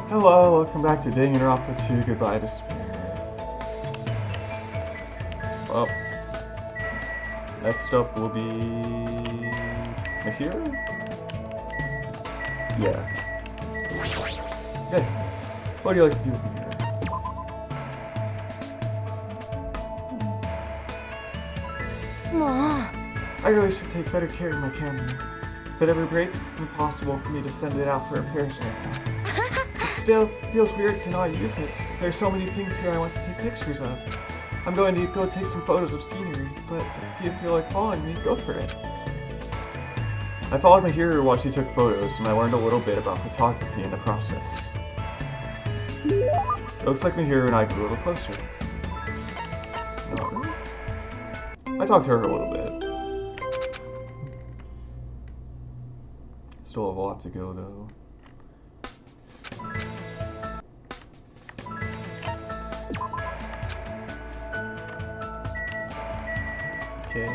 Hello, welcome back to Danganronpa 2, Goodbye Despair. Well, next up will be... Mahiro? Yeah. Okay, what do you like to do with Mahiro? I really should take better care of my camera. If it ever breaks, it's impossible for me to send it out for repairs right now. Still, feels weird to not use it. There's so many things here I want to take pictures of. I'm going to go take some photos of scenery, but if you feel like following me, go for it. I followed Mahiro while she took photos, and I learned a little bit about photography in the process. It looks like Mahiro and I grew a little closer. No. I talked to her a little bit. Still have a lot to go, though. Okay.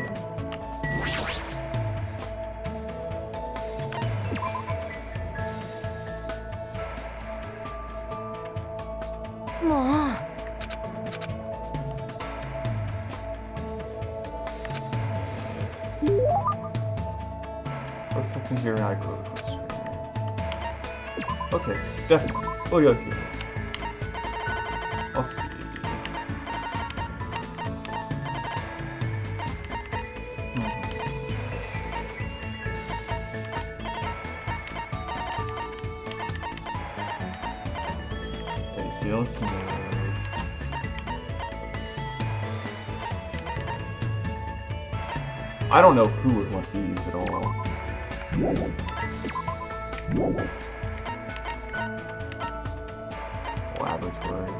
Looks like me here and I grow closer. Okay, definitely. We'll go together. I'll see. I don't know who would want these at all. Laboratory.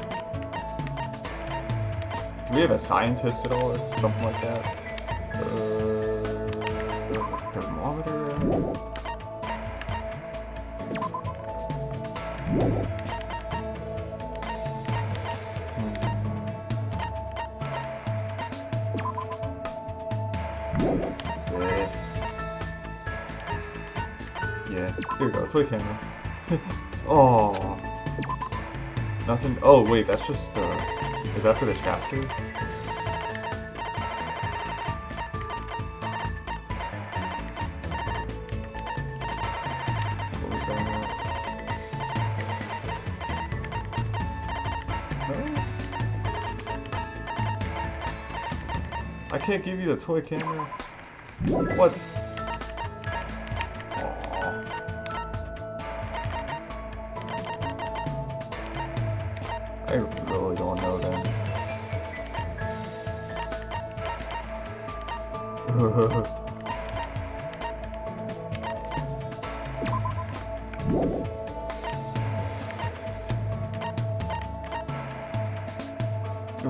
Do we have a scientist at all or something like that? Thermometer? Yeah, here we go, toy camera. Oh, nothing. Oh wait, that's just the. Is that for the chapter? What was that? No? I can't give you the toy camera. What? I really don't know then. Ooh,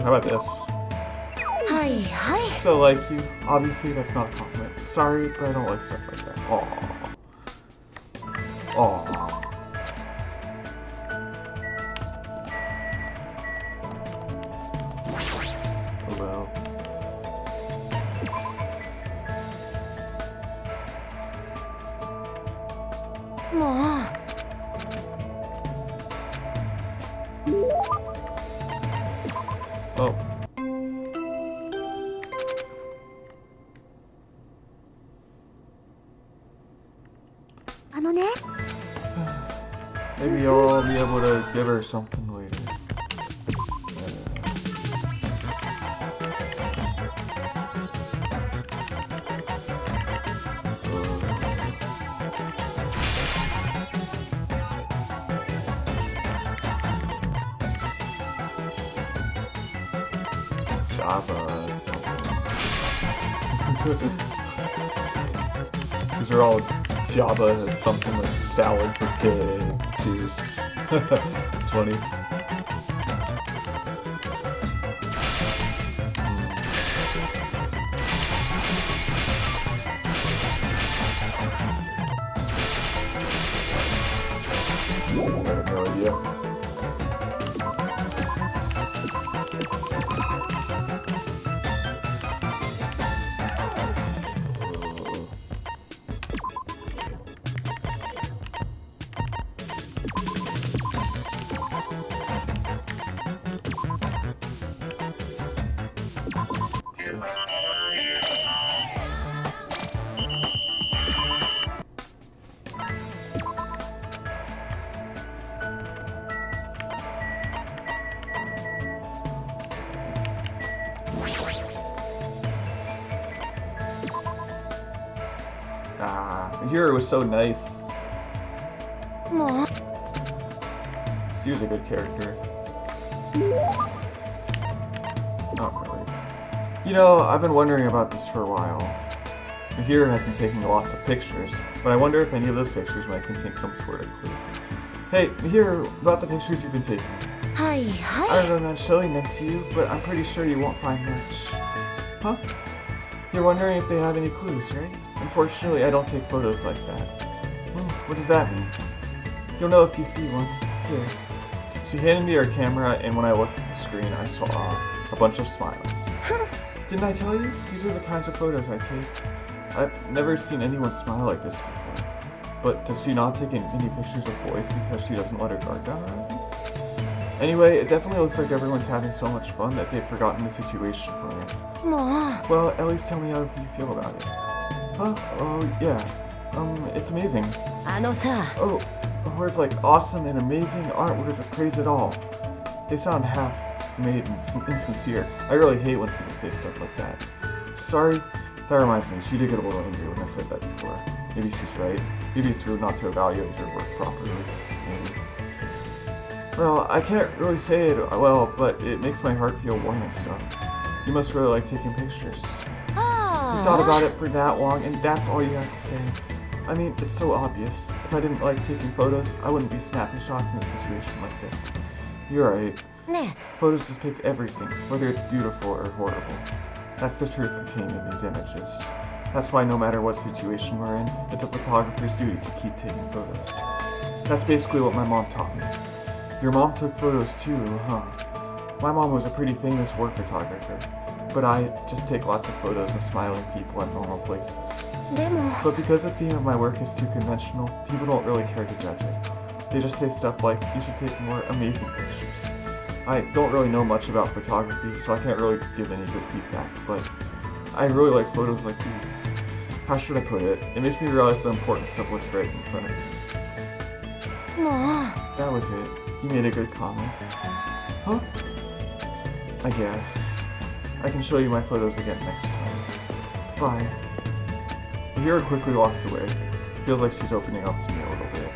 how about this? Hi, hi. So like you. Obviously that's not a compliment. Sorry, but I don't like stuff like that. Aww. Aww. Oh. Maybe I'll be able to give her something later. These are all Java something like salad for kids, juice. It's funny. I have no idea. Hero was so nice. She was a good character. Not really. You know, I've been wondering about this for a while. Hero has been taking lots of pictures, but I wonder if any of those pictures might contain some sort of clue. Hey, Hero, about the pictures you've been taking. I don't know, showing them to you, but I'm pretty sure you won't find much. Huh? You're wondering if they have any clues, right? Unfortunately, I don't take photos like that. What does that mean? You'll know if you see one. Here. She handed me her camera, and when I looked at the screen, I saw a bunch of smiles. Didn't I tell you? These are the kinds of photos I take. I've never seen anyone smile like this before. But does she not take any pictures of boys because she doesn't let her guard down around them? Anyway, it definitely looks like everyone's having so much fun that they've forgotten the situation for her. Well, at least tell me how you feel about it. Huh? Oh, yeah. It's amazing. Oh, words like awesome and amazing aren't words of praise at all. They sound half-made and insincere. I really hate when people say stuff like that. Sorry, that reminds me, she did get a little angry when I said that before. Maybe she's right. Maybe it's rude not to evaluate her work properly. Maybe. Well, I can't really say it well, but it makes my heart feel warm and stuff. You must really like taking pictures. You thought about it for that long, and that's all you have to say. I mean, it's so obvious. If I didn't like taking photos, I wouldn't be snapping shots in a situation like this. You're right. Photos depict everything, whether it's beautiful or horrible. That's the truth contained in these images. That's why no matter what situation we're in, it's a photographer's duty to keep taking photos. That's basically what my mom taught me. Your mom took photos too, huh? My mom was a pretty famous war photographer, but I just take lots of photos of smiling people at normal places. But because the theme of my work is too conventional, people don't really care to judge it. They just say stuff like, you should take more amazing pictures. I don't really know much about photography, so I can't really give any good feedback, but I really like photos like these. How should I put it? It makes me realize the importance of what's right in front of me. That was it. You made a good comment. Huh? I guess. I can show you my photos again next time. Bye. The hero quickly walks away. Feels like she's opening up to me a little bit.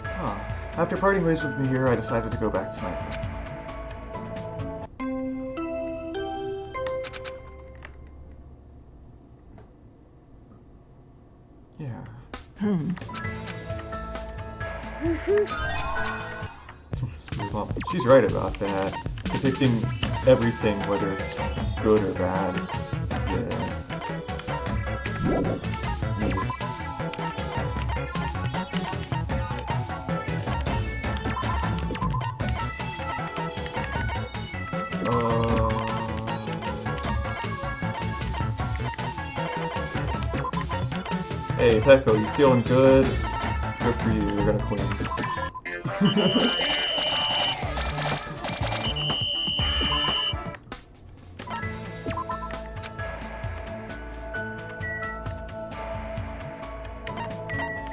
Huh. After parting ways with Mihiro, I decided to go back to my room. Yeah. She's right about that. Depicting everything, whether it's good or bad. Yeah. Hey, Peko, you feeling good? Good for you, you're gonna clean.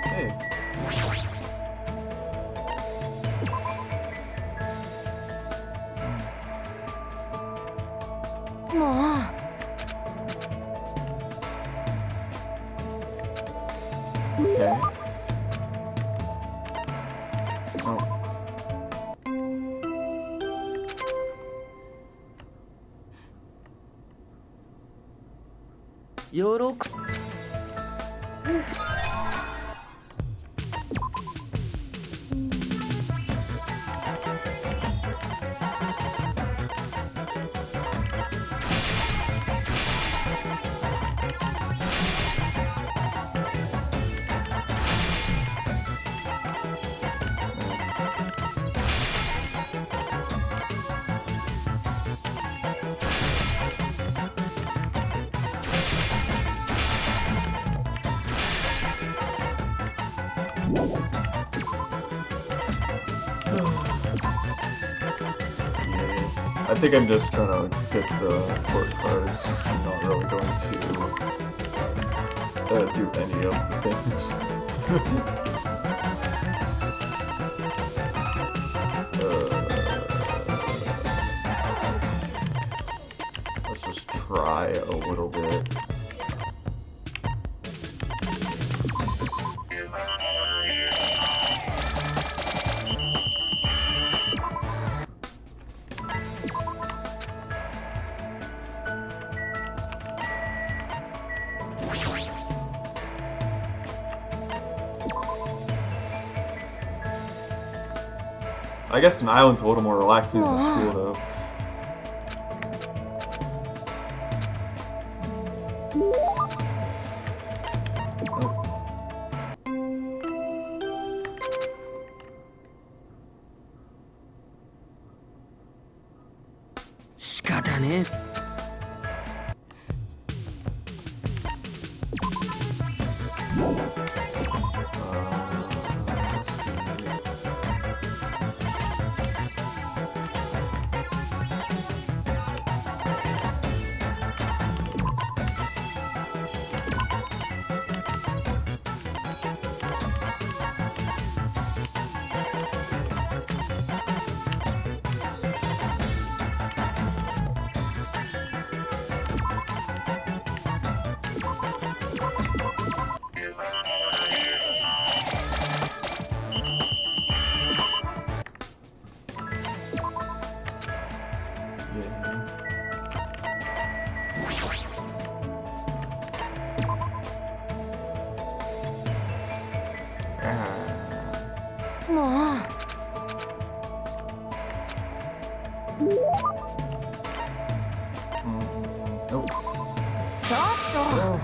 Hey. Okay. Oh. I think I'm just gonna get the court cards. I'm not really going to do any of the things. cry a little bit. I guess an island's a little more relaxing than school, though.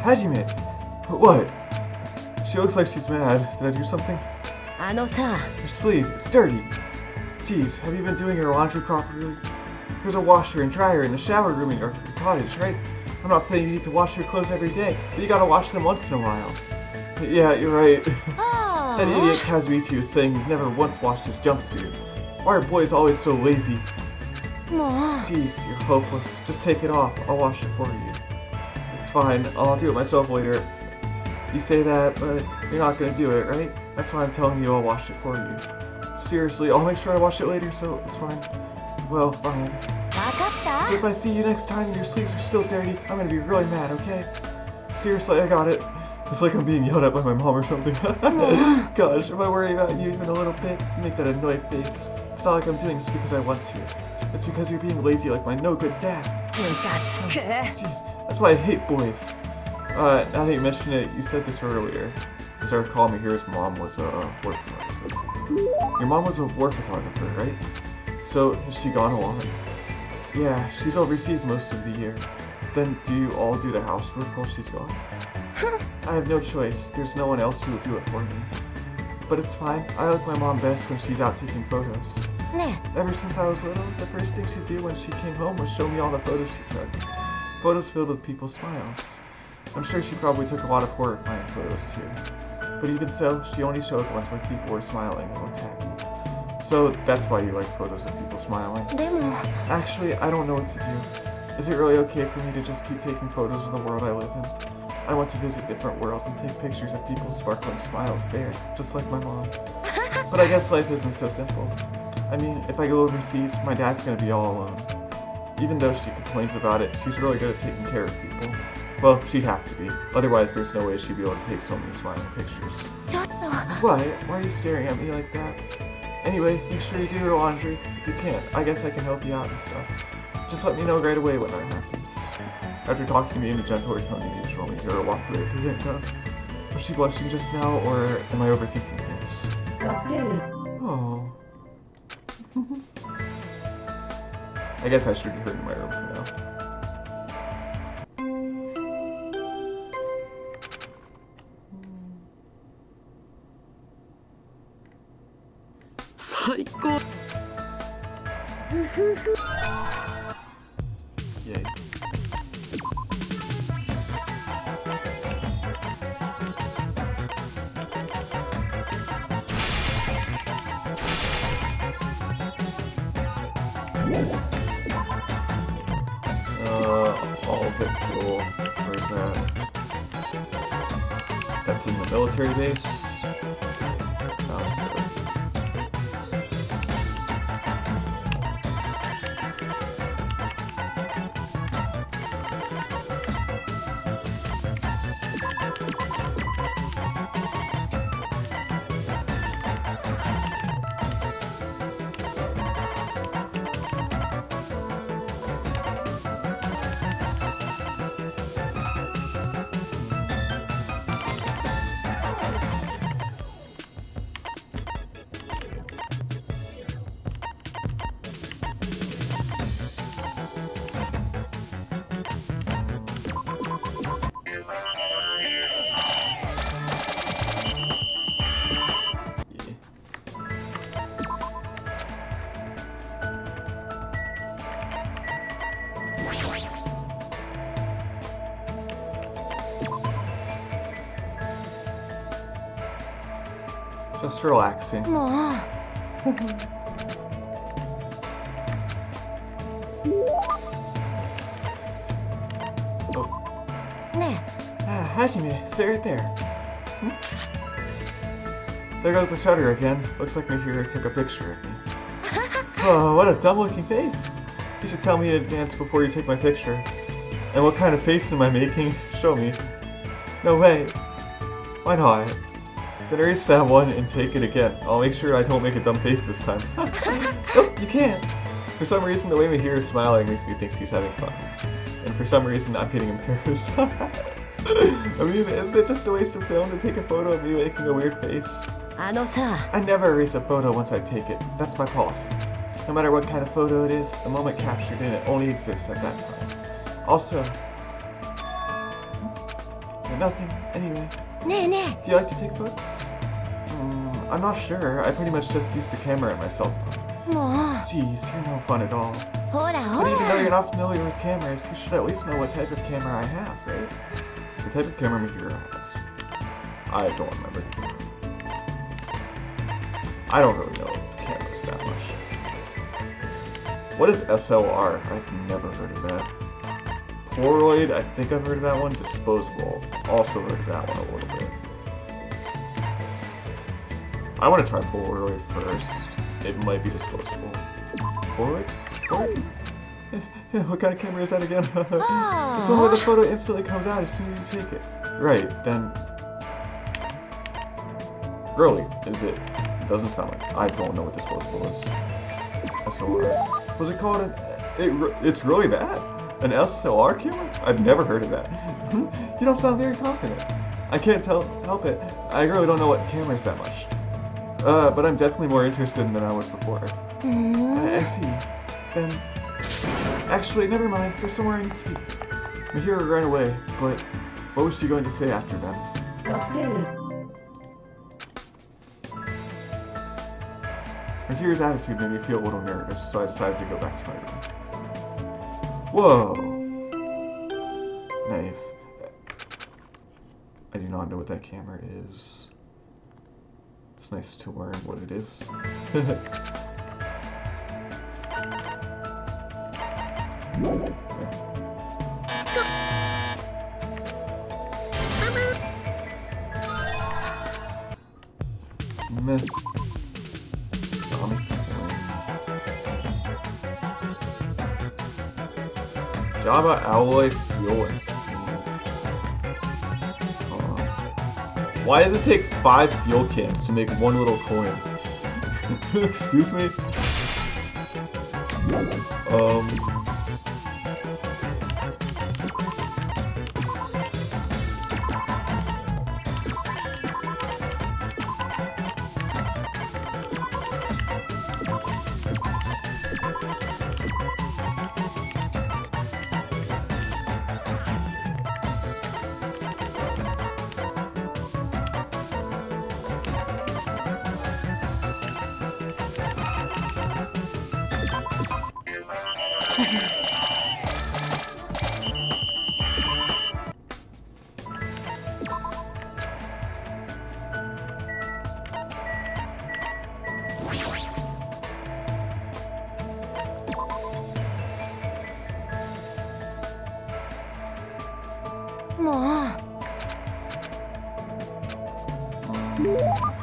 Hajime! What? She looks like she's mad. Did I do something? Her sleeve, it's dirty. Geez, have you been doing your laundry properly? There's a washer and dryer in the shower room in your cottage, right? I'm not saying you need to wash your clothes every day, but you gotta wash them once in a while. Yeah, you're right. That idiot Kazuichi was saying he's never once washed his jumpsuit. Why are boys always so lazy? Jeez, you're hopeless. Just take it off. I'll wash it for you. It's fine. I'll do it myself later. You say that, but you're not gonna do it, right? That's why I'm telling you I'll wash it for you. Seriously, I'll make sure I wash it later, so it's fine. Well, fine. If I see you next time and your sleeves are still dirty, I'm gonna be really mad, okay? Seriously, I got it. It's like I'm being yelled at by my mom or something. Gosh, if I worry about you even a little bit, you make that annoyed face. It's not like I'm doing this because I want to. It's because you're being lazy like my no-good dad. Jeez, that's why I hate boys. Now that you mention it, you said this earlier. As I recall, Mihiro's mom was a war photographer. Your mom was a war photographer, right? So, has she gone a lot? Yeah, she's overseas most of the year. Then, do you all do the housework while she's gone? I have no choice. There's no one else who will do it for me. But it's fine. I like my mom best when she's out taking photos. Ever since I was little, the first thing she'd do when she came home was show me all the photos she took. Photos filled with people's smiles. I'm sure she probably took a lot of horrifying photos too. But even so, she only showed ones when people were smiling and looked happy. So that's why you like photos of people smiling. Actually, I don't know what to do. Is it really okay for me to just keep taking photos of the world I live in? I want to visit different worlds and take pictures of people's sparkling smiles there, just like my mom. But I guess life isn't so simple. I mean, if I go overseas, my dad's gonna be all alone. Even though she complains about it, she's really good at taking care of people. Well, she'd have to be. Otherwise, there's no way she'd be able to take so many smiling pictures. What? Why are you staring at me like that? Anyway, make sure you do your laundry. If you can't, I guess I can help you out and stuff. Just let me know right away when that happens. After talking to me in a gentler tone than usual, Mihiro walked away to the window. Was she blushing just now, or am I overthinking things? Oh. I guess I should be heard in my room for now. Yay. All of it cool. Where's that? That's in the military base. Sounds good. Just relaxing. もう Oh. ね Ah, Hajime, stay right there. Hmm? There goes the shutter again. Looks like Mihiro took a picture of me. Oh, what a dumb-looking face. You should tell me in advance before you take my picture. And what kind of face am I making? Show me. No way. Why not? Then erase that one and take it again. I'll make sure I don't make a dumb face this time. Oh, you can't! For some reason, the way Mihiro is smiling makes me think she's having fun. And for some reason, I'm getting embarrassed. I mean, isn't it just a waste of film to take a photo of me making a weird face? あのさ I never erase a photo once I take it. That's my policy. No matter what kind of photo it is, the moment captured in it only exists at that time. Also... nothing, anyway. ねえね Do you like to take photos? I'm not sure. I pretty much just use the camera on my cell phone. えもう Jeez, you're no fun at all. ほらほ But even though ら you're not familiar with cameras, you should at least know what type of camera I have, right? The type of camera Mihiro has. I don't remember. I don't really know cameras that much. What is SLR? I've never heard of that. Polaroid, I think I've heard of that one. Disposable, also heard of that one a little bit. I want to try Polaroid first. It might be disposable. Polaroid? Polaroid? What kind of camera is that again? It's one where the photo instantly comes out as soon as you take it. Right, then... Really, is it? It doesn't sound like... I don't know what disposable is. SLR. Was it called an... It's really that? An SLR camera? I've never heard of that. You don't sound very confident. I can't help it. I really don't know what cameras that much. But I'm definitely more interested than I was before. I see. Then... Actually, never mind. There's somewhere I need to be. Mihiro ran away, but what was she going to say after them? Mihiro's attitude made me feel a little nervous, so I decided to go back to my room. Whoa! Nice. I do not know what that camera is. It's nice to learn what it is. Usami Coin. Java alloy fueling. Why does it take 5 fuel cans to make one little coin? Excuse me?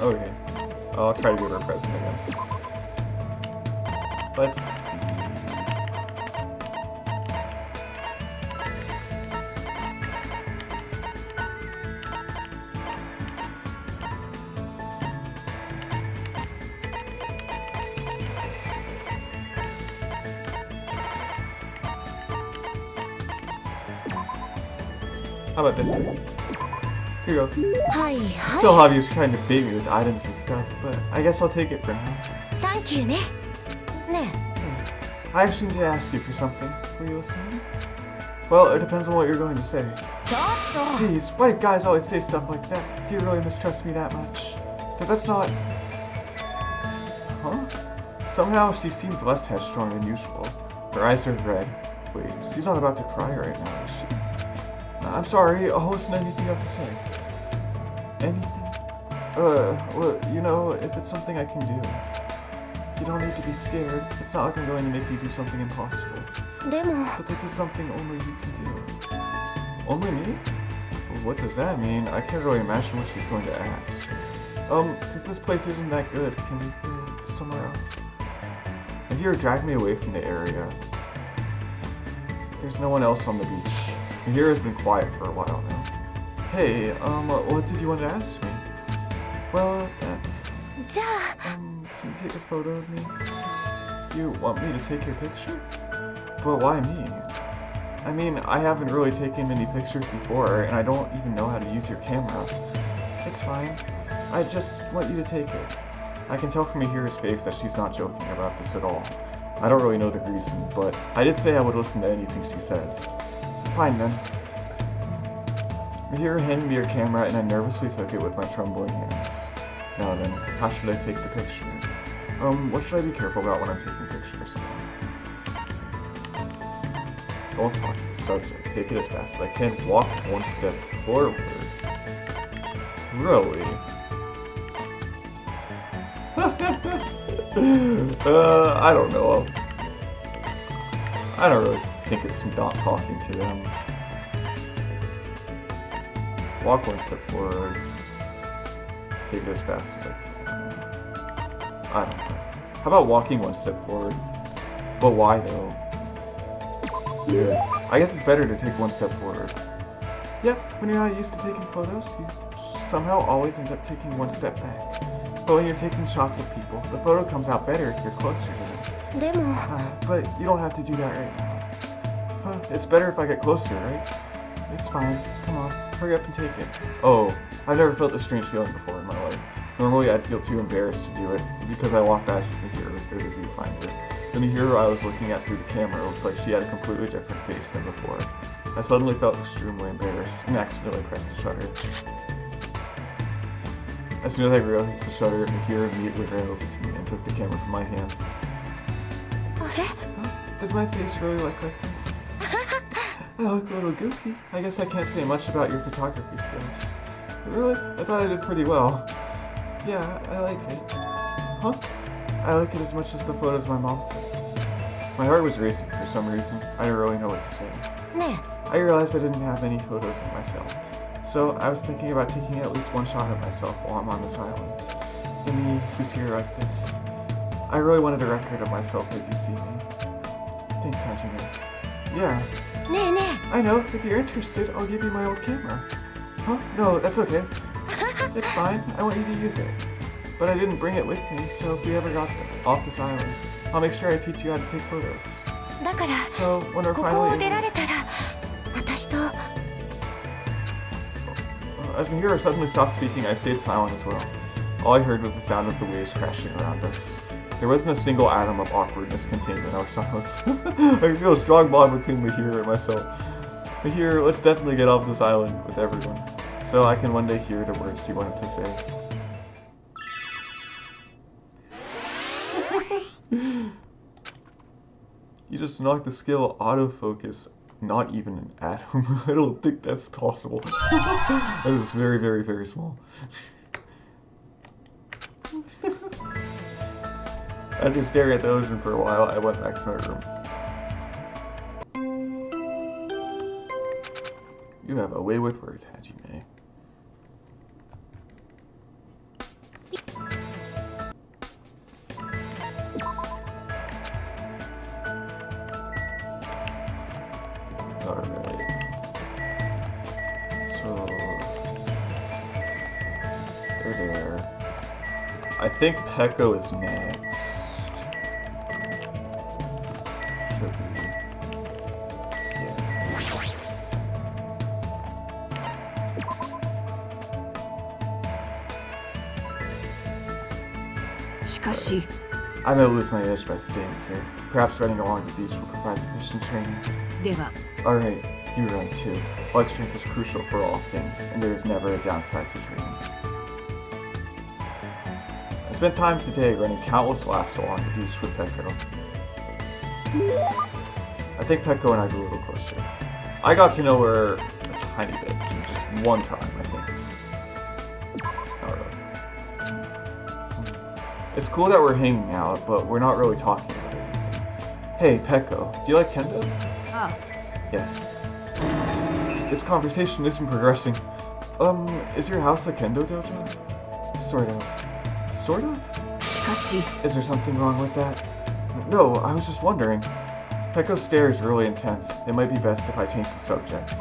Okay. I'll try to give her a present again. Let's see. How about this thing? Here you go. Hi, So hi. obvious trying to bait me with items and stuff, but I guess I'll take it for now. Thank you ね。ね I actually need to ask you for something. Will you listen? Well, it depends on what you're going to say. え。ちょっと。 Jeez, why do guys always say stuff like that? Do you really mistrust me that much? But that's not... Huh? Somehow she seems less headstrong than usual. Her eyes are red. Wait, she's not about to cry right now, is she? I'm sorry, I'll listen to anything you have to say. Anything? Well, you know, if it's something I can do, you don't need to be scared. It's not like I'm going to make you do something impossible. でも But this is something only you can do. Only me? Well, what does that mean? I can't really imagine what she's going to ask. Since this place isn't that good, can we go somewhere else? I hear her drag me away from the area. There's no one else on the beach. The here has been quiet for a while now. Hey, what did you want to ask me? Well, that's... じゃあ can you take a photo of me? You want me to take your picture? But why me? I mean, I haven't really taken many pictures before, and I don't even know how to use your camera. It's fine. I just want you to take it. I can tell from Mihira's face that she's not joking about this at all. I don't really know the reason, but I did say I would listen to anything she says. Fine then. Mihira handed me her camera, and I nervously took it with my trembling hands. Now then, how should I take the picture? What should I be careful about when I'm taking pictures? Don't talk to the subject. Take it as fast as I can. Walk one step forward. Really? I don't know. I don't really think it's not talking to them. Walk one step forward. Take it as fast as I can. I don't know. How about walking one step forward? But why though? Yeah. I guess it's better to take one step forward. Yep, when you're not used to taking photos, you somehow always end up taking one step back. But when you're taking shots of people, the photo comes out better if you're closer to them. でも But you don't have to do that right now. It's better if I get closer, right? It's fine. Come on, hurry up and take it. Oh, I've never felt this strange feeling before in my life. Normally I'd feel too embarrassed to do it, because I walked past Mihiro through the viewfinder. The Mihiro I was looking at through the camera looked like she had a completely different face than before. I suddenly felt extremely embarrassed and accidentally pressed the shutter. As soon as I realized the shutter, Mihiro immediately ran over to me and took the camera from my hands. あれ Does my face really look like this? I look a little goofy. I guess I can't say much about your photography skills. Really? I thought I did pretty well. Yeah, I like it. Huh? I like it as much as the photos my mom took. My heart was racing for some reason. I didn't really know what to say. ね I realized I didn't have any photos of myself. So I was thinking about taking at least one shot of myself while I'm on this island. The me who's here like this. I really wanted a record of myself as you see me. Thanks, Hajime. Yeah. えねえね I know. If you're interested, I'll give you my old camera. Huh? No, that's okay. It's fine. I want you to use it. But I didn't bring it with me, so if we ever got off this island, I'll make sure I teach you how to take photos. えだから So when we're ここ finally を出 able... られたら私と As Mihiro suddenly stopped speaking, I stayed silent as well. All I heard was the sound of the waves crashing around us. There wasn't a single atom of awkwardness contained in our silence. I feel a strong bond between Mihiro and myself. Mihiro, let's definitely get off this island with everyone, so I can one day hear the words you wanted to say. You just knocked the skill autofocus not even an atom. I don't think that's possible. That is very, very, very small. After staring at the ocean for a while, I went back to my room. You have a way with words, Hajime. Alright. So... they're there. I think Peko is next. Should be. Yeah. しかし I may lose my edge by staying here. Perhaps running along the beach will provide sufficient training. では Alright, you're right too. Blood strength is crucial for all things, and there is never a downside to training. I spent time today running countless laps along the beach with Peko. I think Peko and I grew a little closer. I got to know her a tiny bit, just one time, I think. Not really. It's cool that we're hanging out, but we're not really talking about anything. Hey, Peko, do you like kendo? Ah, Yes. This conversation isn't progressing. Is your house a kendo dojo? Sort of. Sort of? しかし Is there something wrong with that? No, I was just wondering. Peko's stare is really intense. It might be best if I change the subject.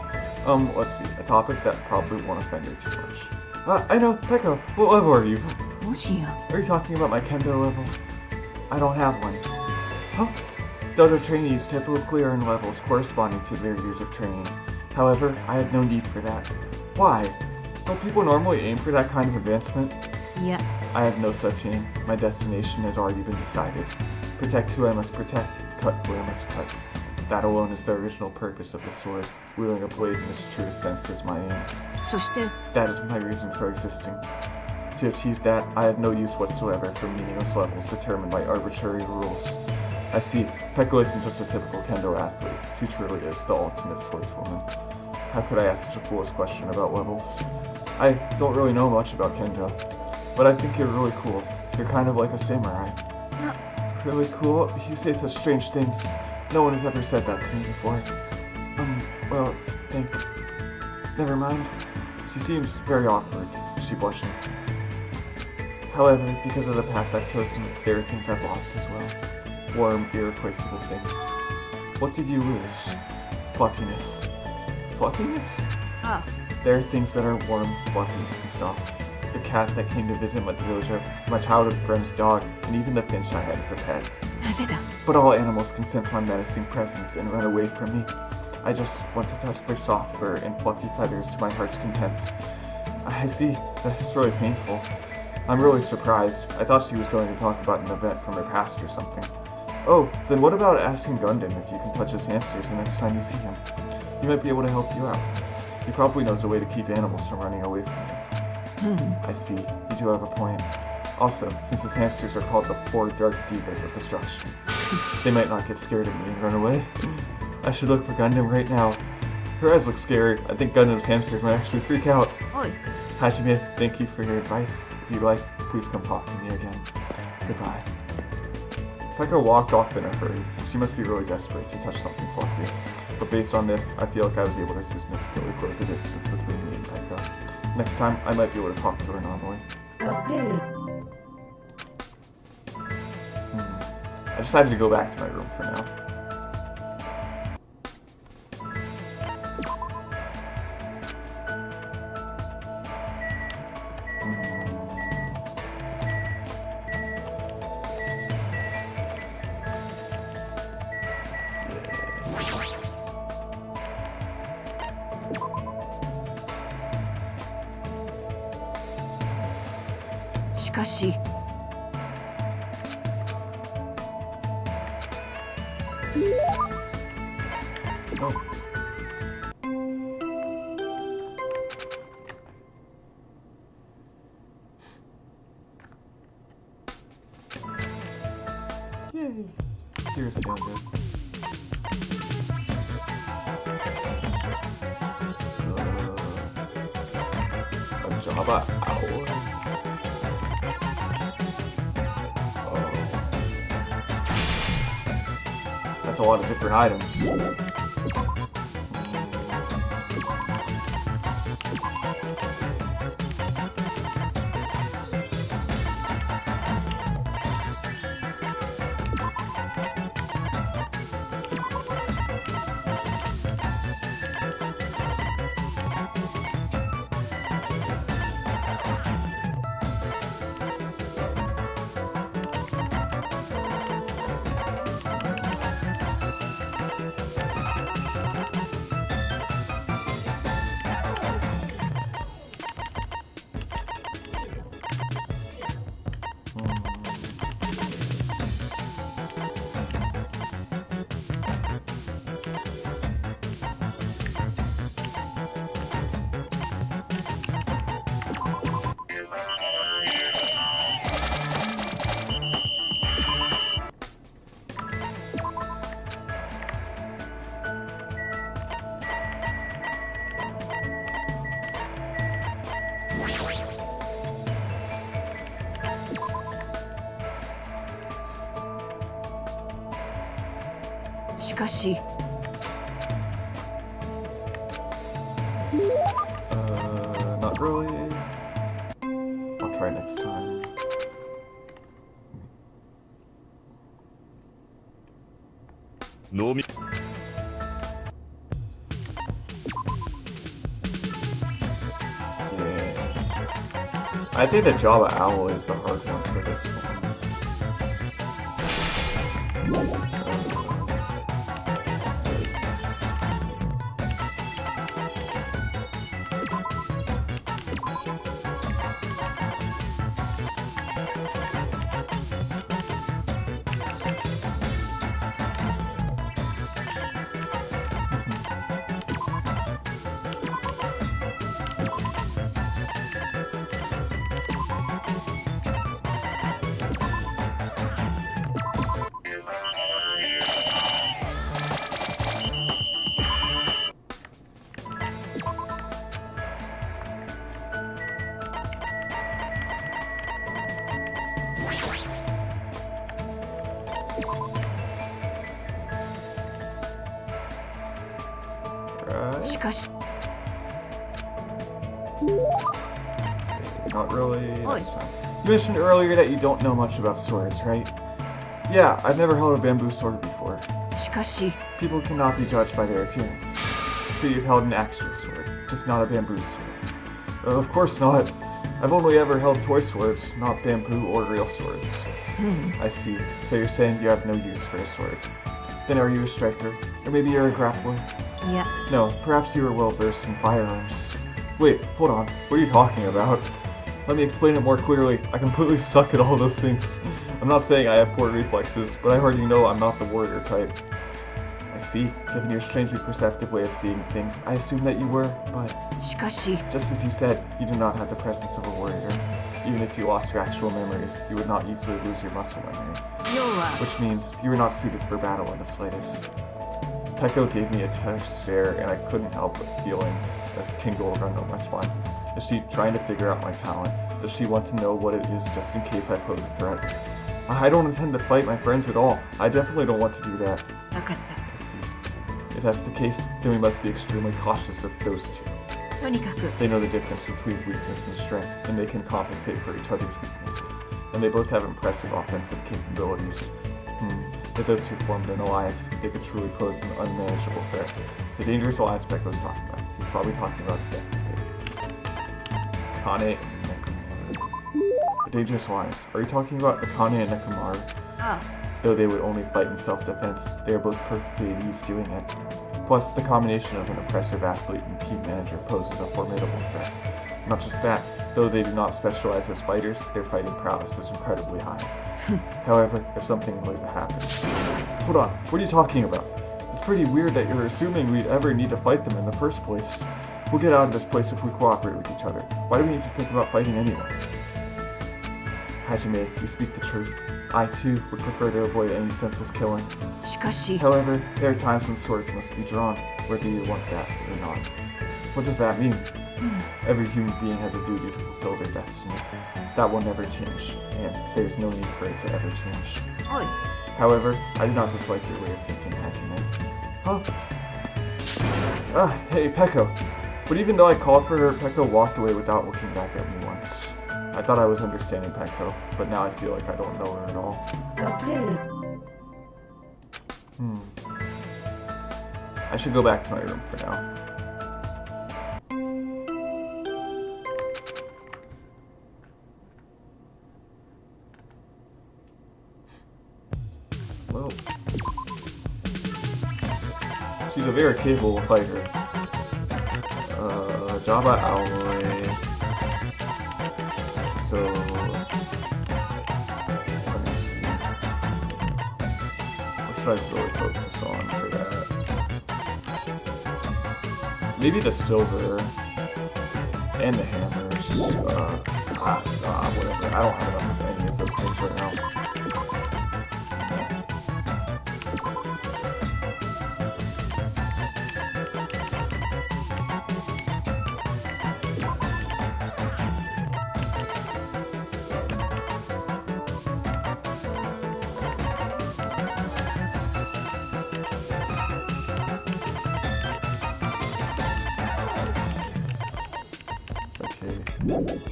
Let's see. A topic that probably won't offend her too much. I know, Peko. What level are you? もしや Are you talking about my kendo level? I don't have one. Huh? Dojo trainees typically earn levels corresponding to their years of training. However, I had no need for that. Why? Don't people normally aim for that kind of advancement? いや I have no such aim. My destination has already been decided. Protect who I must protect, cut who I must cut. That alone is the original purpose of the sword. Wielding a blade in its truest sense is my aim. そして That is my reason for existing. To achieve that, I have no use whatsoever for meaningless levels determined by arbitrary rules. I see, Peko isn't just a typical kendo athlete. She truly is the ultimate swordswoman. How could I ask such a foolish question about levels? I don't really know much about kendo, but I think you're really cool. You're kind of like a samurai. No. Really cool? You say such strange things. No one has ever said that to me before. Well, thank you. Never mind. She seems very awkward. Is she blushing? However, because of the path I've chosen, there are things I've lost as well. Warm, irreplaceable things. What did you lose? Fluffiness. Fluffiness? Ah, There are things that are warm, fluffy, and soft. The cat that came to visit my dojo, my childhood friend's dog, and even the finch I had as a pet. なぜだ But all animals can sense my menacing presence and run away from me. I just want to touch their soft fur and fluffy feathers to my heart's content. I see. That's really painful. I'm really surprised. I thought she was going to talk about an event from her past or something. Oh, then what about asking Gundam if you can touch his hamsters the next time you see him? He might be able to help you out. He probably knows a way to keep animals from running away from you. I see. You do have a point. Also, since his hamsters are called the 4 Dark Divas of Destruction, they might not get scared of me and run away. I should look for Gundam right now. Her eyes look scary. I think Gundam's hamsters might actually freak out. おい Hajime, thank you for your advice. If you'd like, please come talk to me again. Goodbye. Peko walked off in a hurry. She must be really desperate to touch something fluffy. But based on this, I feel like I was able to significantly close the distance between me and Peko. Next time, I might be able to talk to her normally. I decided to go back to my room for now. Yeah. しかし Oh. Yay. Here's Gundam. A Java Owl. Oh. That's a lot of different items. しかし Not really. I'll try next time. Yeah. I think the Java Owl is the hard one for this one. Not really. Next time. You mentioned earlier that you don't know much about swords, right? Yeah, I've never held a bamboo sword before. しかし People cannot be judged by their appearance. So you've held an actual sword, just not a bamboo sword. Of course not. I've only ever held toy swords, not bamboo or real swords. I see. So you're saying you have no use for a sword. Then are you a striker? Or maybe you're a grappler? いや No, perhaps you are well versed in firearms. Wait, hold on. What are you talking about? Let me explain it more clearly. I completely suck at all those things. I'm not saying I have poor reflexes, but I already know I'm not the warrior type. I see. Given your strangely perceptive way of seeing things, I assumed that you were, but しかし just as you said, you do not have the presence of a warrior. Even if you lost your actual memories, you would not easily lose your muscle memory. 要は Which means you were not suited for battle in the slightest. Peko gave me a tough stare, and I couldn't help but feeling a tingle run down my spine. Is she trying to figure out my talent? Does she want to know what it is just in case I pose a threat? I don't intend to fight my friends at all. I definitely don't want to do that. 分かった I see. If that's the case, then we must be extremely cautious of those two. とにかく They know the difference between weakness and strength, and they can compensate for each other's weaknesses. And they both have impressive offensive capabilities. If those two formed an alliance, they could truly pose an unmanageable threat. The dangerous alliance Peko was talking about. He's probably talking about Kane and Nekomaru. A dangerous alliance. Are you talking about Akane and Nekomaru? あ Though they would only fight in self-defense, they are both perfectly at ease doing it. Plus, the combination of an impressive athlete and team manager poses a formidable threat. Not just that, though they do not specialize as fighters, their fighting prowess is incredibly high. However, if something were to happen... Hold on, what are you talking about? It's pretty weird that you're assuming we'd ever need to fight them in the first place. We'll get out of this place if we cooperate with each other. Why do we need to think about fighting anyone? Hajime, you speak the truth. I, too, would prefer to avoid any senseless killing. しかし However, there are times when swords must be drawn, whether you want that or not. What does that mean? Every human being has a duty to fulfill their destiny. That will never change, and there's no need for it to ever change. おい However, I do not dislike your way of thinking, Hajime. Huh? Hey, Peko. But even though I called for her, Peko walked away without looking back at me once. I thought I was understanding Peko, but now I feel like I don't know her at all. I should go back to my room for now. Well, she's a very capable fighter. Java Alloy. So, let me see. What should I really focus on for that? Maybe the silver and the hammers. Whatever. I don't have enough of any of those things right now.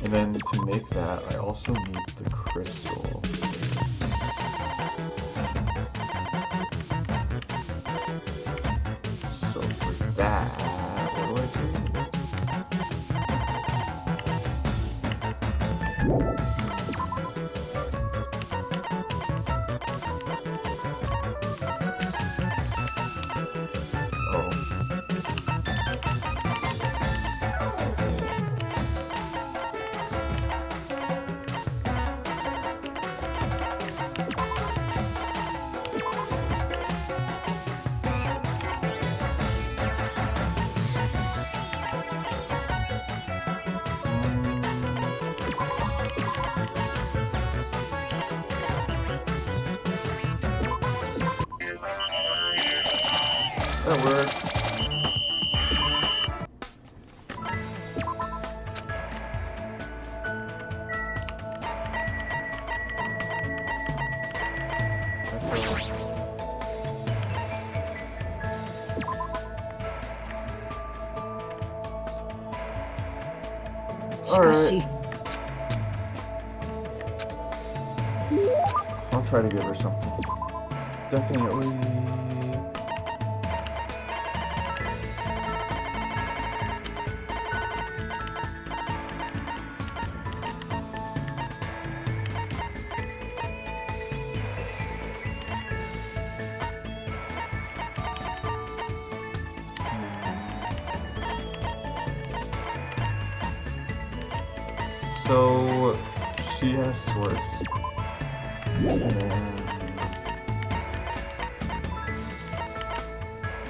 And then to make that, I also need the crystal. So for that, what do I do? That works. Shikashi. I'll try to give her something. Definitely. So she has swords. And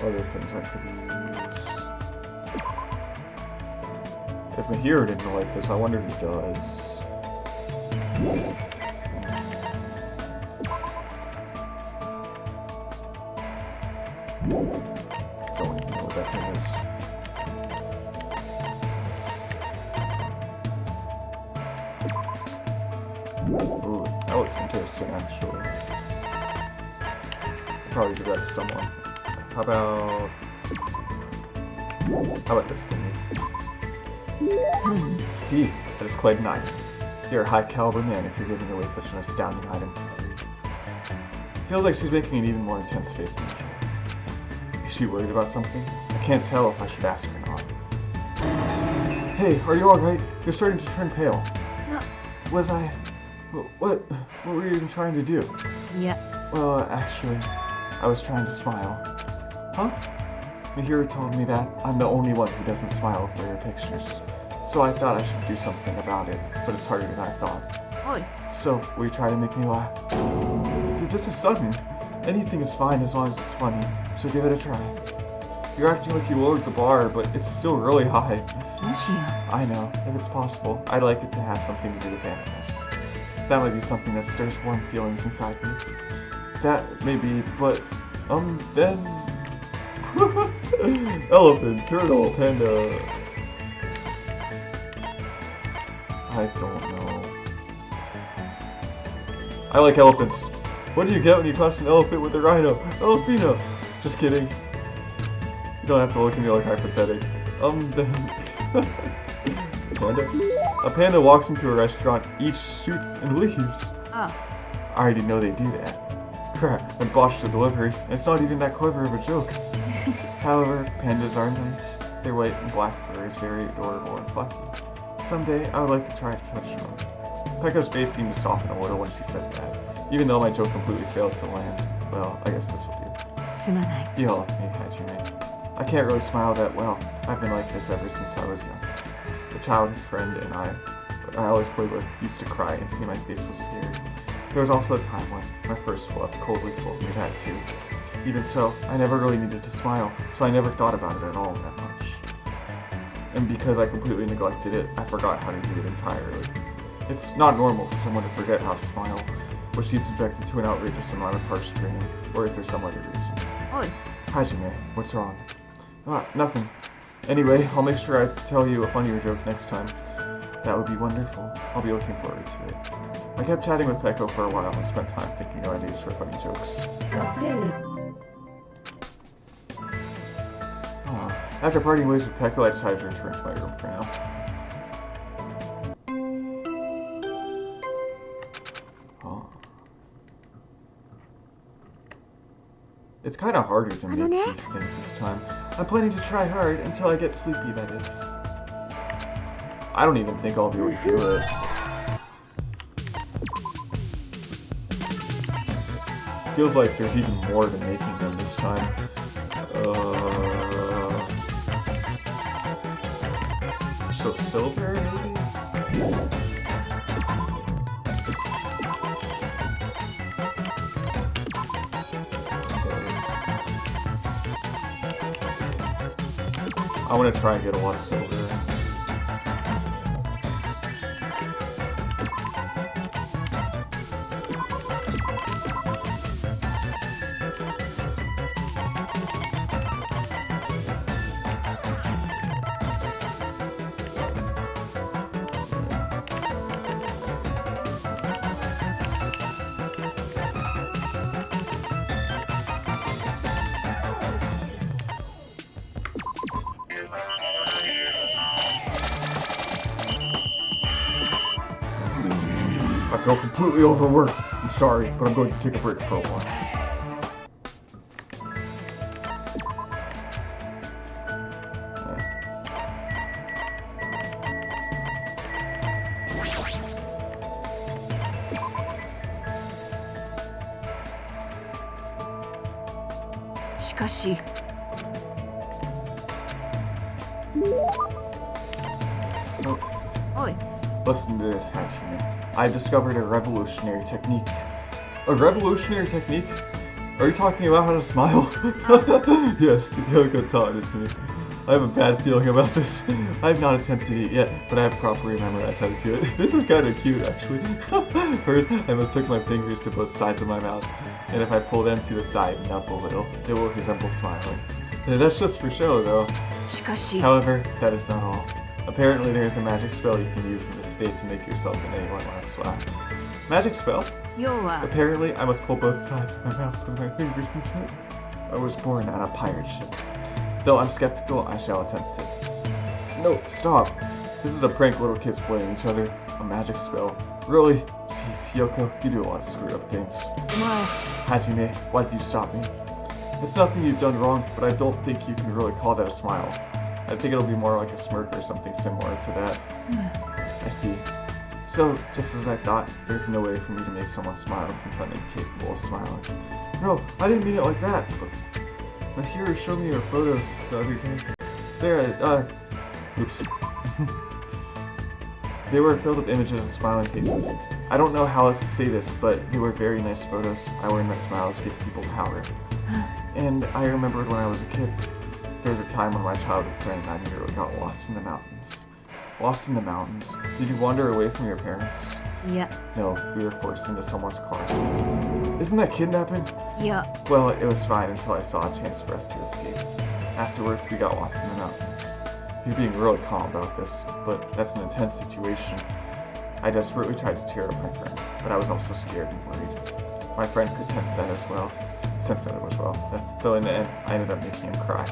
other things I could use. If Mahiro didn't like this, I wonder who does. Don't even know what that thing is. Ooh, that looks interesting, actually. I'll probably do that to someone. How about this thing? See, that is quite an item. You're a high-caliber man if you're giving away such an astounding item. Feels like she's making an even more intense face than usual. Is she worried about something? I can't tell if I should ask her or not. Hey, are you alright? You're starting to turn pale. No. Was I... What were you even trying to do? Yeah. Well, actually, I was trying to smile. Huh? Mahiro told me that I'm the only one who doesn't smile for her pictures. So I thought I should do something about it, but it's harder than I thought. Oi. So, will you try to make me laugh? Dude, this is sudden. Anything is fine as long as it's funny, so give it a try. You're acting like you lowered the bar, but it's still really high. I know, if it's possible, I'd like it to have something to do with animals. That might be something that stirs warm feelings inside me. That may be, but, then... Elephant, turtle, panda... I don't know. I like elephants. What do you get when you cross an elephant with a rhino? Elephino! Just kidding. You don't have to look at me like hypothetic. Then... Panda? A panda walks into a restaurant, eats, shoots, and leaves. Oh. I already know they do that. Crap, and botched the delivery. It's not even that clever of a joke. However, pandas are nice. Their white and black fur is very adorable and fluffy. Someday, I would like to try to touch one. Pekko's face seemed to soften a little when she said that, even though my joke completely failed to land. Well, I guess this will do. すまない. You'll help me, Hajime. I can't really smile that well. I've been like this ever since I was young. A childhood friend and I always played with, used to cry and see my face was scared. There was also a time when my first love coldly told me that too. Even so, I never really needed to smile, so I never thought about it at all that much. And because I completely neglected it, I forgot how to do it entirely. It's not normal for someone to forget how to smile. Was she subjected to an outrageous amount of harsh training, or is there some other reason? Oi. Hajime, what's wrong? Nothing. Anyway, I'll make sure I tell you a funnier joke next time. That would be wonderful. I'll be looking forward to it. I kept chatting with Pekko for a while and spent time thinking of ideas for funny jokes. After parting ways with Pekko, I decided to return to my room for now. It's kind of harder to make these things this time. I'm planning to try hard until I get sleepy, that is. I don't even think I'll be able to do it. Feels like there's even more to making them this time. So silver, maybe? I want to try and get a lot of silver. I feel completely overworked. I'm sorry, but I'm going to take a break for a while. Listen to this, Hajime. I discovered a revolutionary technique. A revolutionary technique? Are you talking about how to smile? Yes, Yoko taught it to me. I have a bad feeling about this. I have not attempted it yet, but I have properly memorized how to do it. This is kind of cute, actually. First, I must hook my fingers to both sides of my mouth, and if I pull them to the side and up a little, it will resemble smiling. That's just for show, though. However, that is not all. Apparently there is a magic spell you can use in this state to make yourself and anyone want to smile. Magic spell? Apparently I must pull both sides of my mouth with my fingers between. I was born on a pirate ship. Though I'm skeptical, I shall attempt it. No, stop. This is a prank little kids playing each other. A magic spell. Really? Jeez, Yoko, you do a lot of screwed up things. Hajime, why did you stop me? It's nothing you've done wrong, but I don't think you can really call that a smile. I think it'll be more like a smirk or something similar to that. I see. So, just as I thought, there's no way for me to make someone smile since I'm incapable of smiling. No, I didn't mean it like that, but my hero showed me your photos the other day. There, oops. They were filled with images of smiling faces. I don't know how else to say this, but they were very nice photos. I learned that smiles give people power. And I remembered when I was a kid. There was a time when my childhood friend and I nearly got lost in the mountains. Lost in the mountains? Did you wander away from your parents? Yeah. No, we were forced into someone's car. Isn't that kidnapping? Yeah. Well, it was fine until I saw a chance for us to escape. Afterward, we got lost in the mountains. You're being really calm about this, but that's an intense situation. I desperately tried to cheer up my friend, but I was also scared and worried. My friend could sense that as well. So in the end, I ended up making him cry.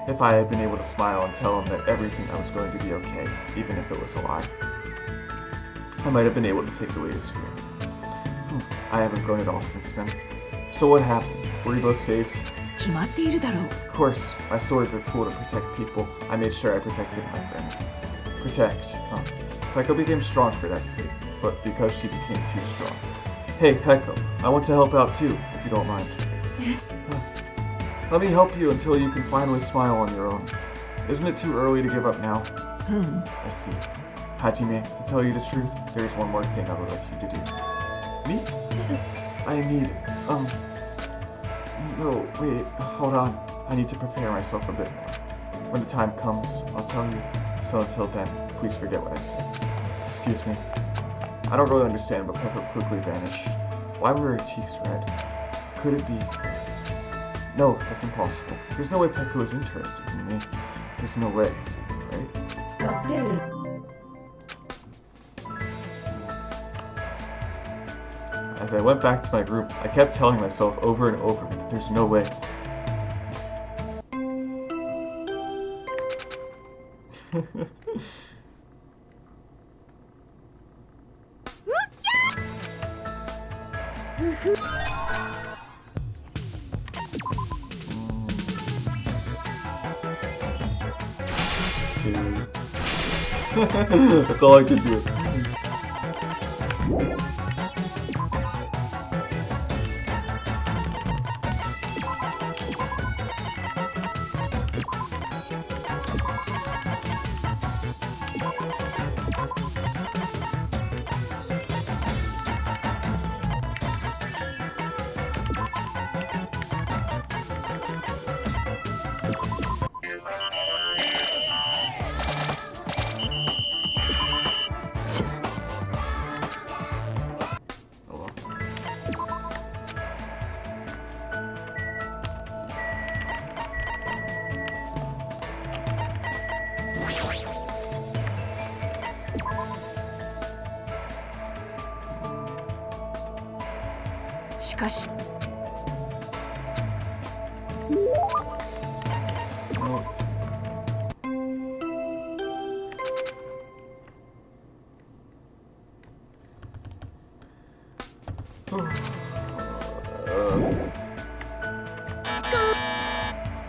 If I had been able to smile and tell him that everything was going to be okay, even if it was a lie, I might have been able to take away his fear. I haven't grown at all since then. So what happened? Were you both saved? Of course, my sword is a tool to protect people. I made sure I protected my friend. Protect. Peko became strong for that sake, but because she became too strong. Hey, Peko, I want to help out too, if you don't mind. Let me help you until you can finally smile on your own. Isn't it too early to give up now? I see. Hajime, to tell you the truth, there's one more thing I would like you to do. Me? I need, no, wait, hold on. I need to prepare myself a bit more. When the time comes, I'll tell you. So until then, please forget what I said. Excuse me. I don't really understand, but Peko quickly vanished. Why were her cheeks red? Could it be... No, that's impossible. There's no way Peko is interested in me. There's no way, right? As I went back to my room, I kept telling myself over and over that there's no way. That's all I can do.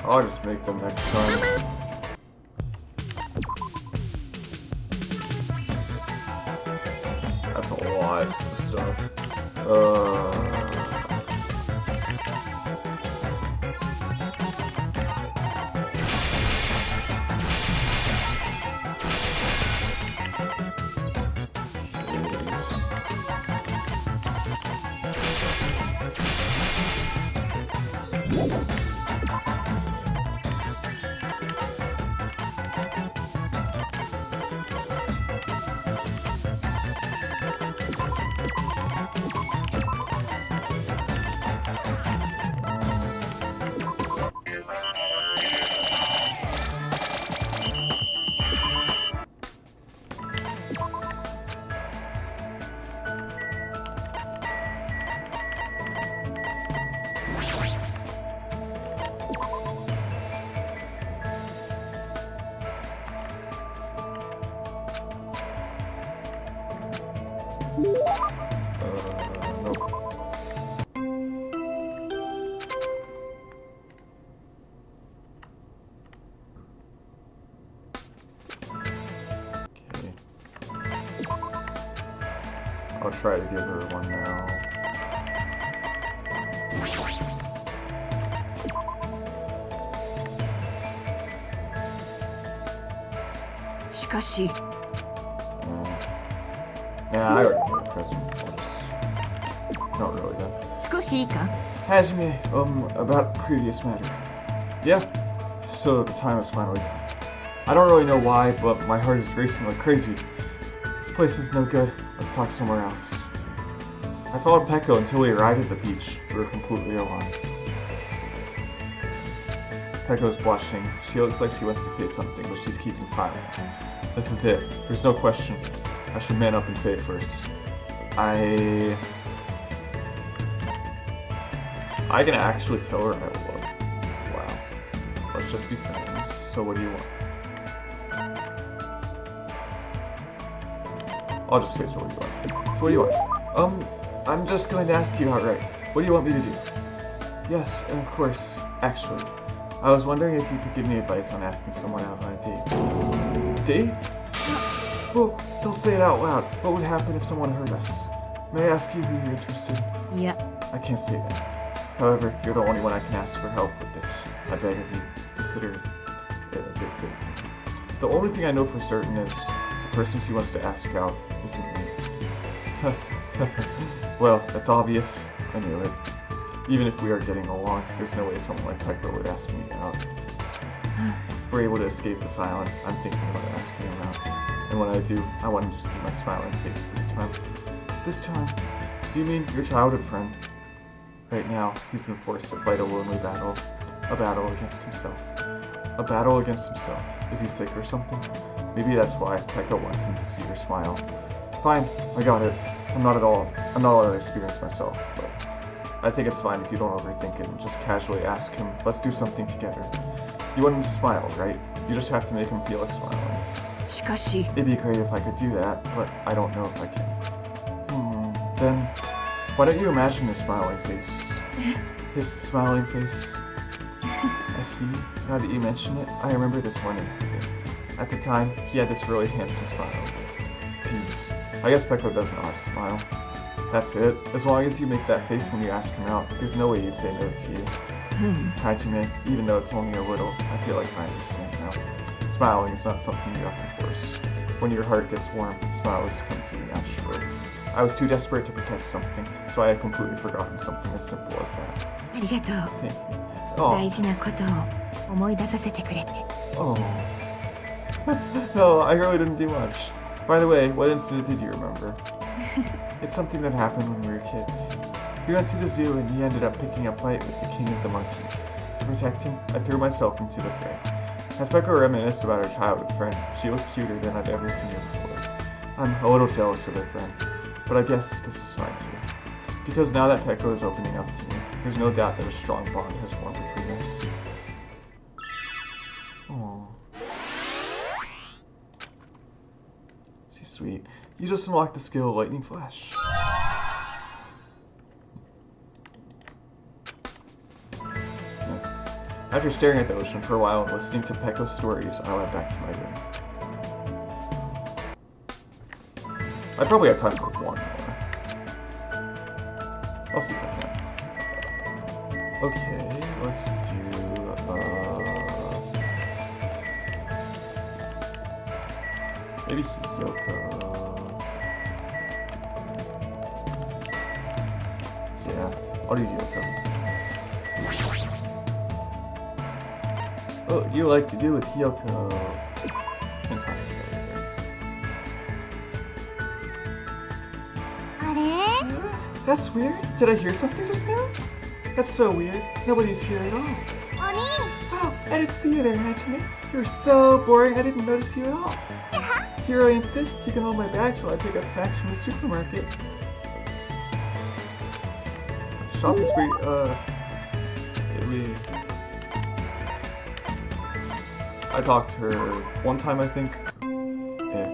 I'll just make them next time. That's a lot of stuff. Nope. Okay. I'll try to give her one now. しかし Yeah, I already know the present. Not really then. 少しいいか Hajime, about previous matter. Yeah, so the time is finally done. I don't really know why, but my heart is racing like crazy. This place is no good. Let's talk somewhere else. I followed Peko until we arrived at the beach. We were completely alone. Peko's blushing. She looks like she wants to say something, but she's keeping silent. This is it. There's no question. I should man up and say it first. I can actually tell her I love. Wow. Let's just be friends. So what do you want? I'll just say, so what do you want? So what do you want? I'm just going to ask you outright. What do you want me to do? Yes, and of course, actually, I was wondering if you could give me advice on asking someone out on a date. Date? Well, don't say it out loud. What would happen if someone hurt us? May I ask you who you're interested in? いや I can't say that. However, you're the only one I can ask for help with this. I beg of you, consider it a big favor. The only thing I know for certain is the person she wants to ask out isn't me. Well, that's obvious. I knew it. Even if we are getting along, there's no way someone like Peko would ask me out. If we're able to escape this island, I'm thinking about asking him out. And when I do, I want him to see my smiling face this time. This time? Do you mean your childhood friend? Right now, he's been forced to fight a lonely battle. A battle against himself. A battle against himself. Is he sick or something? Maybe that's why Peko wants him to see her smile. Fine, I got it. I'm not at all experienced myself, but I think it's fine if you don't overthink it and just casually ask him, let's do something together. You want him to smile, right? You just have to make him feel like smiling. しかし It'd be great if I could do that, but I don't know if I can. Then, why don't you imagine his smiling face? His smiling face. I see. Now that you mention it, I remember this one incident. At the time, he had this really handsome smile. Jeez, I guess Peko doesn't know how to smile. That's it. As long as you make that face when you ask him out, there's no way he'd say no to you. Hajime, even though it's only a little, I feel like I understand now. Smiling is not something you have to force. When your heart gets warm, smiles come to you naturally. I was too desperate to protect something, so I had completely forgotten something as simple as that. ありがとう。 Thank you. Oh. 大事なことを思い出させてくれて。 Oh. No, I really didn't do much. By the way, what incident did you remember? It's something that happened when we were kids. We went to the zoo and he ended up picking a fight with the king of the monkeys. To protect him, I threw myself into the fray. As Peko reminisced about her childhood friend, she looked cuter than I'd ever seen her before. I'm a little jealous of her friend, but I guess this is fine too. Because now that Peko is opening up to me, there's no doubt that a strong bond has formed between us. Aww. She's sweet. You just unlocked the skill Lightning Flash. After staring at the ocean for a while and listening to Peko's stories, I went back to my room. I probably have time for one more. I'll see if I can. Okay, let's do, maybe Hiyoko. Yeah, I'll do Hiyoko. What do you like to do with Hiyoko? Spend time together. That's weird. Did I hear something just now? That's so weird. Nobody's here at all. Oh, I didn't see you there, Hajime. You were so boring, I didn't notice you at all. If you really insist, you can hold my bag while I pick up snacks from the supermarket. Shopping spree, I talked to her one time, I think. Yeah.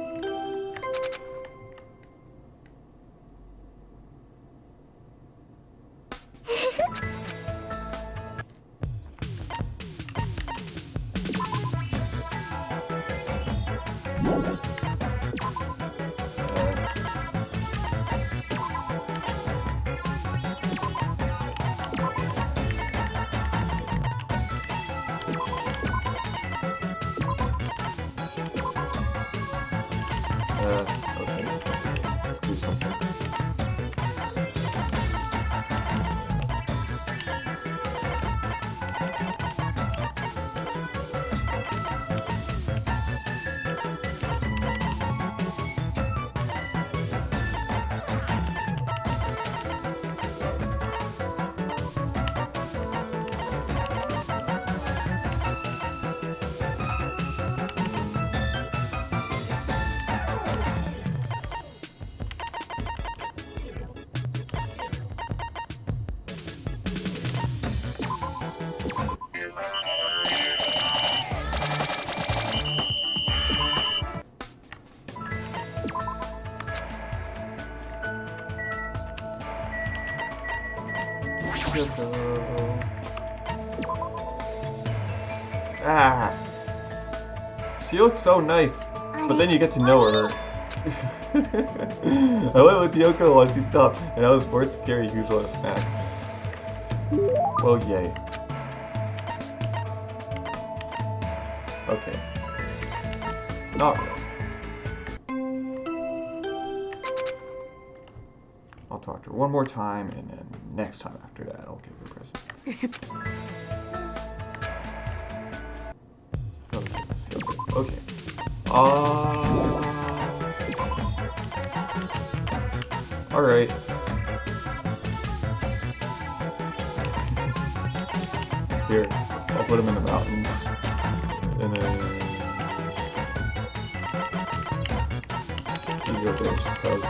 Okay. Do something. Ah, she looks so nice, but then you get to know her. I went with Yoko once he stopped, and I was forced to carry a huge lot of snacks. Well, yay. Okay. Not really. I'll talk to her one more time, and then next time after that, I'll give her a present. Okay. Alright. Here, I'll put him in the mountains. And then... you go there just because...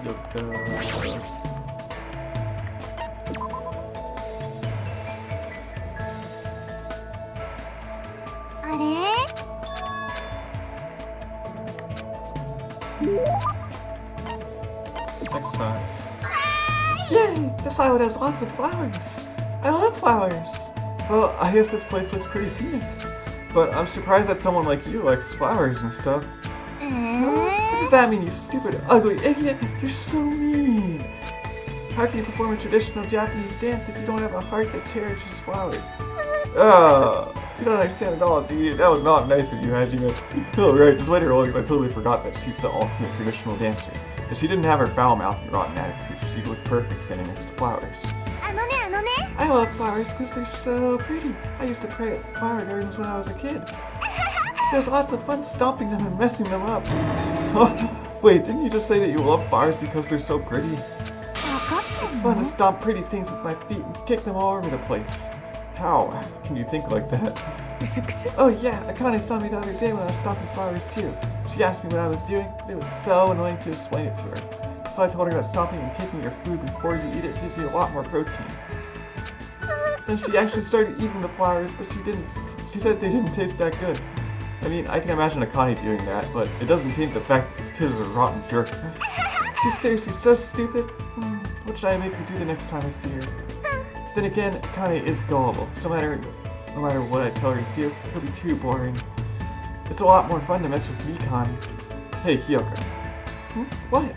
Yoko. Next time. Yay! This island has lots of flowers. I love flowers. Well, I guess this place looks pretty scenic. But I'm surprised that someone like you likes flowers and stuff. What does that mean, you stupid, ugly idiot? You're so mean. How can you perform a traditional Japanese dance if you don't have a heart that cherishes flowers? You don't understand at all, do you? That was not nice of you, Hajime. Oh, right, just wait her along, because I totally forgot that she's the ultimate traditional dancer. If she didn't have her foul mouth and rotten attitude, she'd look perfect standing next to flowers. I love flowers because they're so pretty. I used to pray at flower gardens when I was a kid. There's lots of fun stomping them and messing them up. Wait, didn't you just say that you love flowers because they're so pretty? It's fun to stomp pretty things with my feet and kick them all over the place. How can you think like that? Oh yeah, Akane saw me the other day when I was stomping flowers too. She asked me what I was doing, but it was so annoying to explain it to her. So I told her that stomping and kicking your food before you eat it gives you a lot more protein. Then she actually started eating the flowers, but she said they didn't taste that good. I mean, I can imagine Akane doing that, but it doesn't change the fact that this kid is a rotten jerk. She's seriously so stupid. What should I make her do the next time I see her? Then again, Akane is gullible, so no matter what I tell her to do, it'll be too boring. It's a lot more fun to mess with Mikami. Hey, Hyoka. What?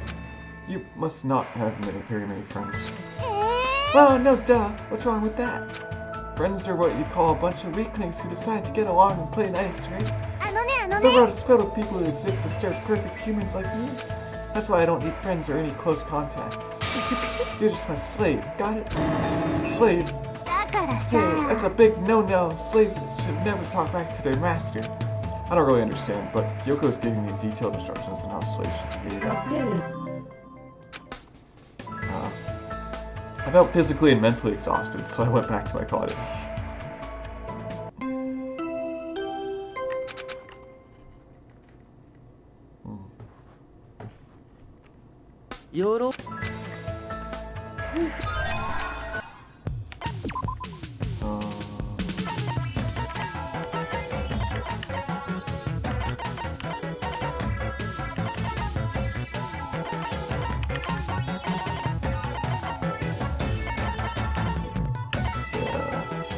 You must not have very many friends. Well, no duh. What's wrong with that? Friends are what you call a bunch of weaklings who decide to get along and play nice, right? The world is filled with people who exist to serve perfect humans like me. That's why I don't need friends or any close contacts. You're just my slave, got it? Slave? Hey, that's a big no-no. Slaves should never talk back to their master. I don't really understand, but Hyoko's giving me detailed instructions on how slaves should be treated out there. I felt physically and mentally exhausted, so I went back to my cottage.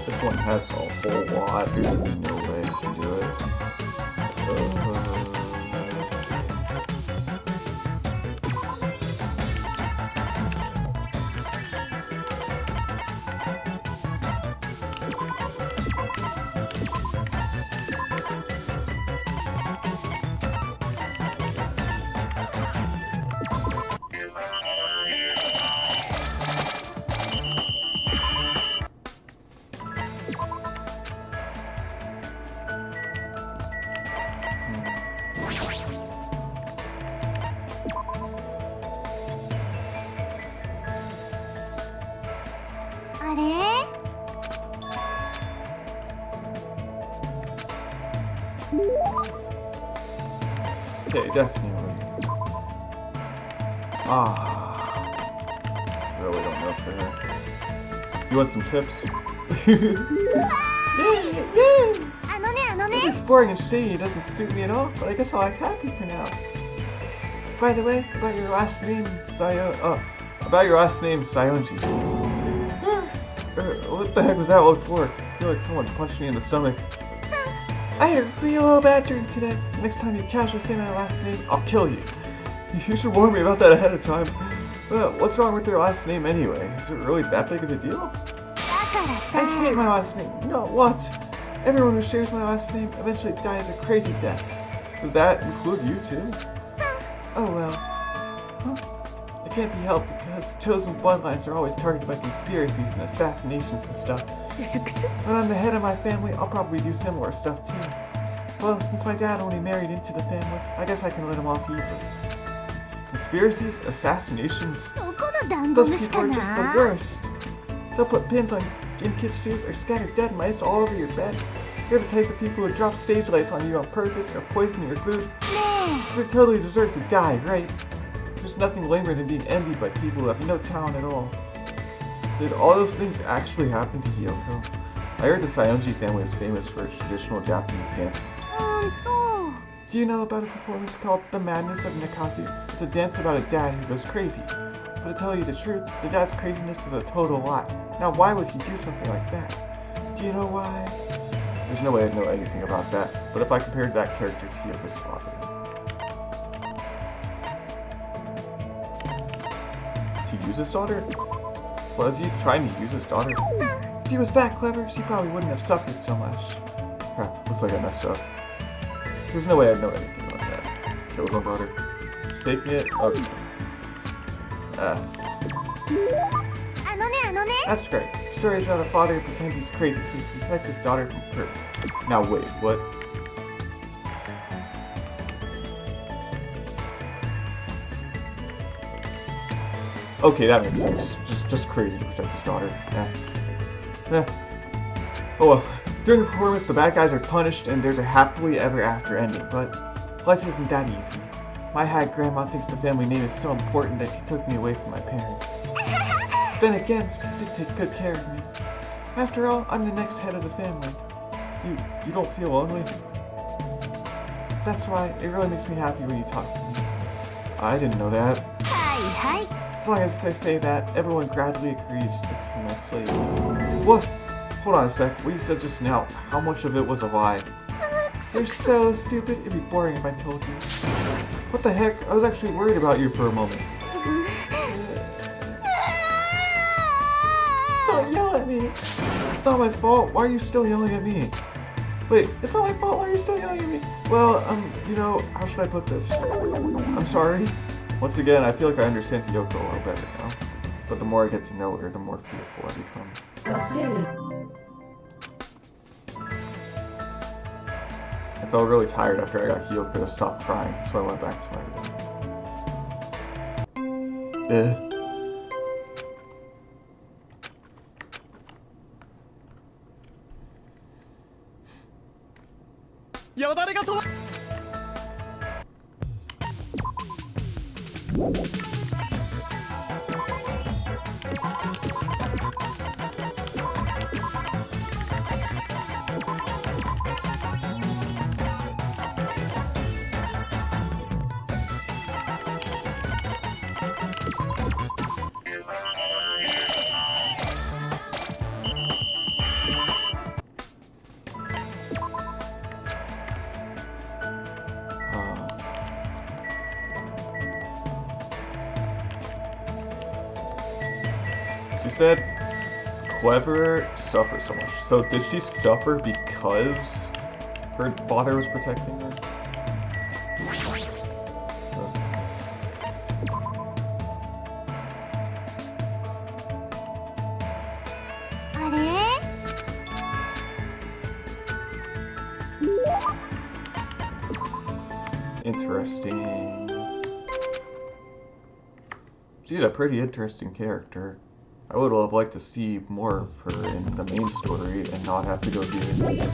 This one has a whole lot. There's no way I can do it. Okay, definitely. Really don't know for her. You want some tips? Yay! It's boring and shady, it doesn't suit me at all, but I guess I'll act happy for now. By the way, about your last name, Sayonji. What the heck was that look for? I feel like someone punched me in the stomach. I had a real bad dream today. Next time you casually say my last name, I'll kill you. You should warn me about that ahead of time. What's wrong with your last name anyway? Is it really that big of a deal? I hate my last name. No, what? Everyone who shares my last name eventually dies a crazy death. Does that include you too? Oh well. It can't be helped because chosen bloodlines are always targeted by conspiracies and assassinations and stuff. When I'm the head of my family, I'll probably do similar stuff too. Well, since my dad only married into the family, I guess I can let him off easily. Conspiracies? Assassinations? Those people are just the worst. They'll put pins in kids' shoes or scatter dead mice all over your bed. You're the type of people who drop stage lights on you on purpose or poison your food. So they totally deserve to die, right? There's nothing lamer than being envied by people who have no talent at all. Did all those things actually happen to Hiyoko? I heard the Saionji family is famous for its traditional Japanese dancing. Do you know about a performance called The Madness of Nakasu? It's a dance about a dad who goes crazy. But to tell you the truth, the dad's craziness is a total lie. Now why would he do something like that? Do you know why? There's no way I'd know anything about that, but if I compared that character to Hiyoko's father. To use his daughter? Was he trying to use his daughter? If he was that clever, she probably wouldn't have suffered so much. Crap, looks like I messed up. There's no way I'd know anything about that. Kill his own daughter. Taking it? Okay. That's great. The story is about a father who pretends he's crazy so he can protect his daughter from hurt. Now wait, what? Okay, that makes sense. Just crazy to protect his daughter. Yeah. Oh well. During the performance, the bad guys are punished and there's a happily ever after ending, but life isn't that easy. My hag grandma thinks the family name is so important that she took me away from my parents. Then again, she did take good care of me. After all, I'm the next head of the family. You don't feel lonely? That's why it really makes me happy when you talk to me. I didn't know that. As long as they say that, everyone gradually agrees to become my slave. What? Hold on a sec. What you said just now, how much of it was a lie? You're so stupid. It'd be boring if I told you. What the heck? I was actually worried about you for a moment. Don't yell at me. It's not my fault. Why are you still yelling at me? Wait, it's not my fault. Why are you still yelling at me? Well, you know, how should I put this? I'm sorry. Once again, I feel like I understand Hiyoko a lot better now. But the more I get to know her, the more fearful I become. I felt really tired after I got Hiyoko to stop crying, so I went back to my room. She said, clever, suffer so much. So did she suffer because her father was protecting her? Interesting. She's a pretty interesting character. I would have liked to see more of her in the main story and not have to go here.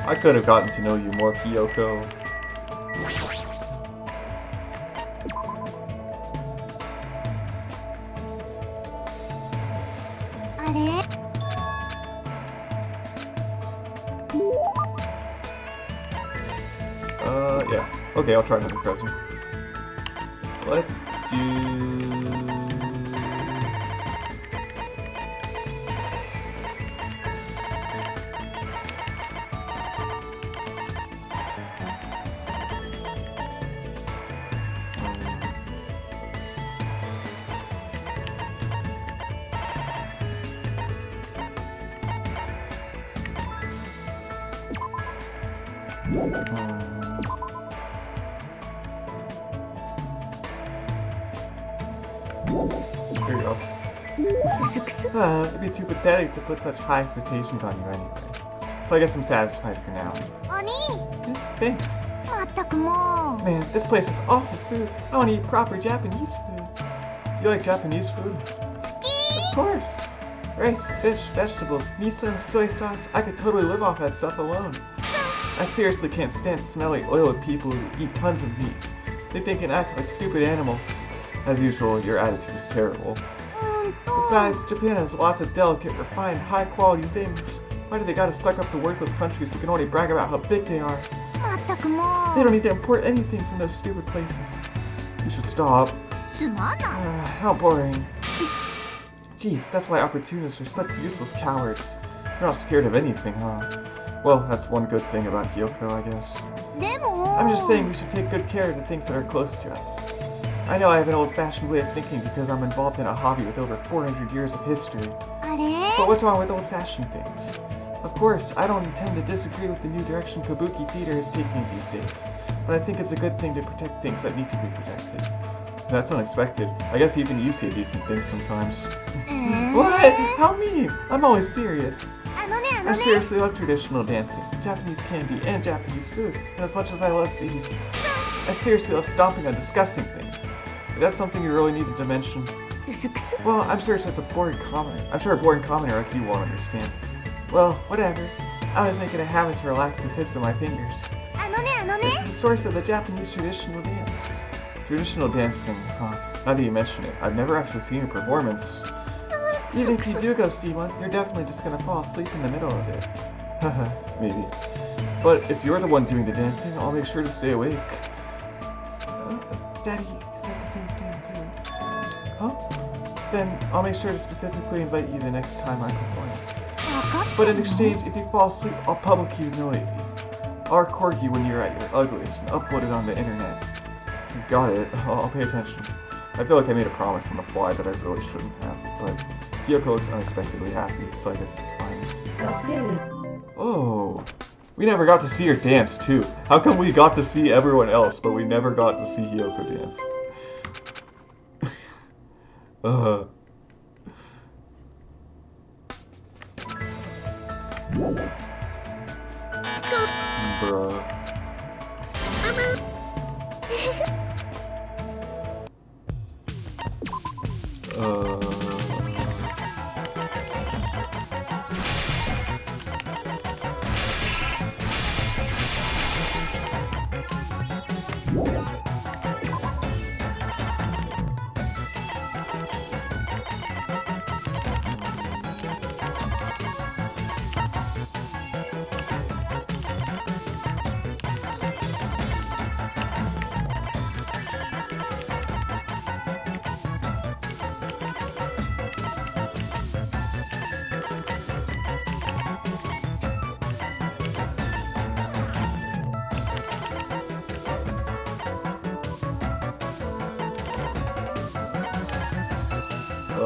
I could have gotten to know you more, Hiyoko. Yeah. Okay, I'll try another present. Let's do... Here you go. うすくす It'd be too pathetic to put such high expectations on you anyway. So I guess I'm satisfied for now. お兄 Thanks. まったくもう Man, this place has awful food. I want to eat proper Japanese food. You like Japanese food? 好き Of course. Rice, fish, vegetables, miso, soy sauce. I could totally live off that stuff alone. I seriously can't stand smelly, oily people who eat tons of meat. They think and act like stupid animals. As usual, your attitude is terrible. うんと Besides, Japan has lots of delicate, refined, high-quality things. Why do they gotta suck up to worthless countries who can only brag about how big they are? まったくも They う don't need to import anything from those stupid places. You should stop. つまんない How boring. Jeez, that's why opportunists are such useless cowards. You're not scared of anything, huh? Well, that's one good thing about Hyoko, I guess. でも I'm just saying we should take good care of the things that are close to us. I know I have an old-fashioned way of thinking because I'm involved in a hobby with over 400 years of history. あれ But what's wrong with old-fashioned things? Of course, I don't intend to disagree with the new direction Kabuki theater is taking these days, but I think it's a good thing to protect things that need to be protected. That's unexpected. I guess even you say decent things sometimes. えー What? How mean? I'm always serious. あのね I seriously love traditional dancing, Japanese candy, and Japanese food. And as much as I love these, I seriously love stomping on disgusting things. If that's something you really needed to mention, うすくす well, I'm sure it's just a boring commenter. I'm sure a boring commenter like you won't understand. Well, whatever. I was making a habit to relax the tips of my fingers. あのね It's the source of the Japanese traditional dance. Traditional dancing, huh? Now that you mention it, I've never actually seen a performance. Even if you do go see one, you're definitely just gonna fall asleep in the middle of it. Haha, maybe. But if you're the one doing the dancing, I'll make sure to stay awake. Daddy said the same thing too. Huh? Then I'll make sure to specifically invite you the next time I perform. 分かっ But て in んの exchange, if you fall asleep, I'll publicly humiliate you. I'll record you when you're at your ugliest and upload it on the internet. Got it. I'll pay attention. I feel like I made a promise on the fly that I really shouldn't have, but Kyoko looks unexpectedly happy, so I guess it's fine. Oh, we never got to see her dance too. How come we got to see everyone else, but we never got to see Hyoko dance? Bruh.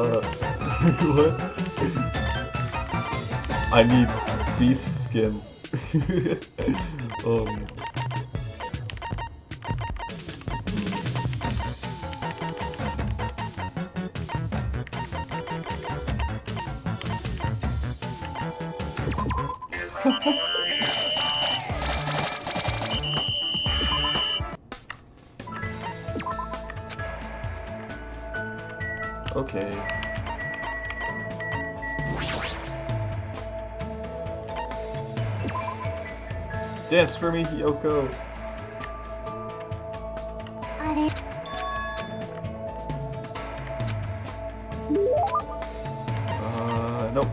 What? I need beast skin. Okay. Dance for me, Hyoko. あれ Nope.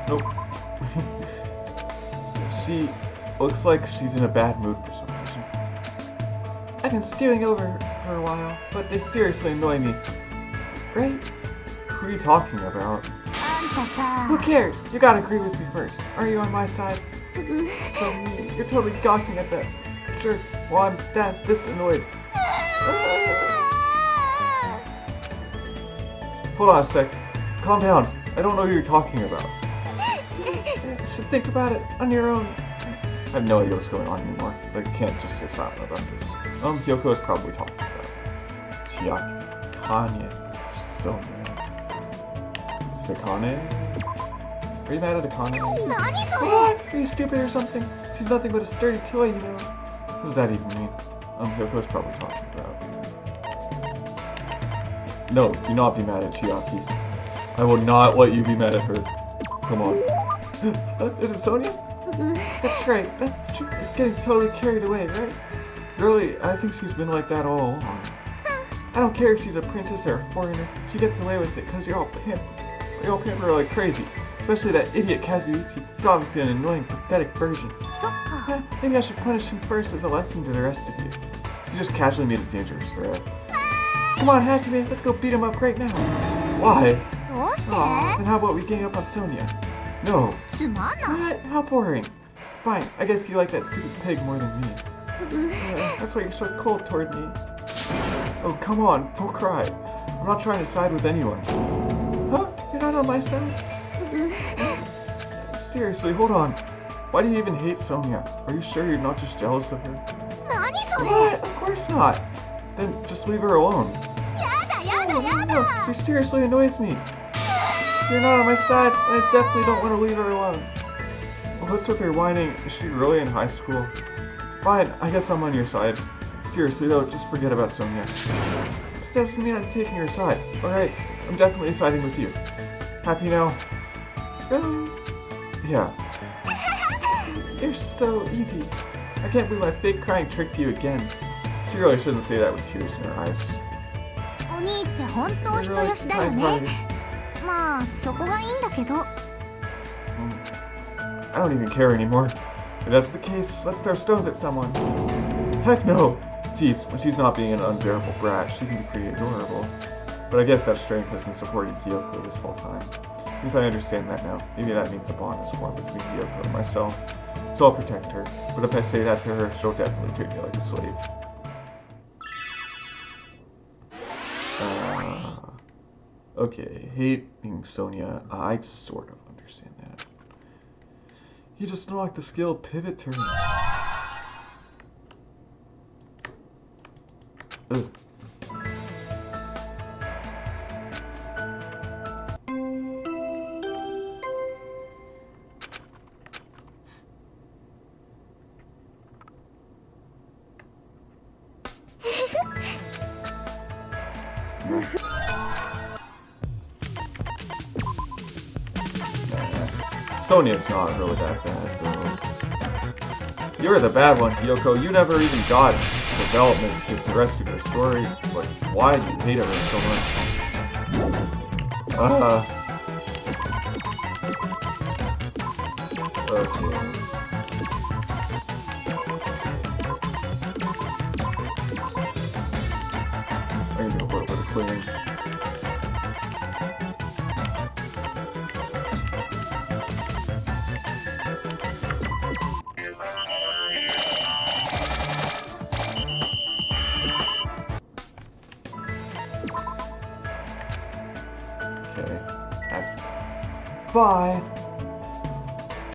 Nope. She looks like she's in a bad mood for some reason. I've been stewing over for a while, but they seriously annoy me. Right? Who are you talking about? あんたさ Who cares? You gotta agree with me first. Are you on my side? So mean. You're totally gawking at that. Sure. Well, I'm this annoyed. Hold on a sec. Calm down. I don't know who you're talking about. You should think about it on your own. I have no idea what's going on anymore. I can't just stay silent about this. Hyoko is probably talking about Chiaki, Kanye, Sonia. Mr. Kane? Are you mad at Akane? 何それ What? Are you stupid or something? She's nothing but a sturdy toy, you know. What does that even mean? Hyoko's probably talking about. No, do not be mad at Chiaki. I will not let you be mad at her. Come on. Is it Sonia? That's right. She is getting totally carried away, right? Really, I think she's been like that all along. I don't care if she's a princess or a foreigner. She gets away with it because you're all pamper her like crazy. Especially that idiot Kazuichi. He's obviously an annoying, pathetic version. そっか Maybe I should punish him first as a lesson to the rest of you. She just casually made a dangerous threat. Come on, Hajime, let's go beat him up right now. Why? どうして Aw, then how about we gang up on Sonia? No. つまんない What? How boring. Fine, I guess you like that stupid pig more than me. That's why you're so cold toward me. Oh, come on, don't cry. I'm not trying to side with anyone. Huh? You're not on my side? Seriously, hold on. Why do you even hate Sonia? Are you sure you're not just jealous of her? 何それ What? Of course not. Then just leave her alone. やだやだ No, や no, だ she seriously annoys me. You're not on my side, and I definitely don't want to leave her alone. Well, what's with her whining? Is she really in high school? Fine, I guess I'm on your side. Seriously though, just forget about Sonia. This doesn't mean I'm taking her side. Alright, I'm definitely siding with you. Happy now? Really? Yeah. You're so easy. I can't believe my fake crying tricked you again. She really shouldn't say that with tears in her eyes. お兄って本当人よしだよ Fine, ね fine. まあそこがいいんだけど I don't even care anymore. If that's the case, let's throw stones at someone. Heck no! Geez, when she's not being an unbearable brat, she can be pretty adorable. But I guess that strength has been supporting Kyoko this whole time. Since I understand that now, maybe that means a bond is formed between Kyoko and myself. So I'll protect her. But if I say that to her, she'll definitely treat me like a slave. Okay, hating Sonia, I sort of understand that. You just don't like the skill pivot turn. Ugh. Sonia's not really that bad, though. You're the bad one, Kyoko. You never even got development to the rest of your story. But why do you hate her so much? Okay. I need a little bit of clearing. Okay. Bye.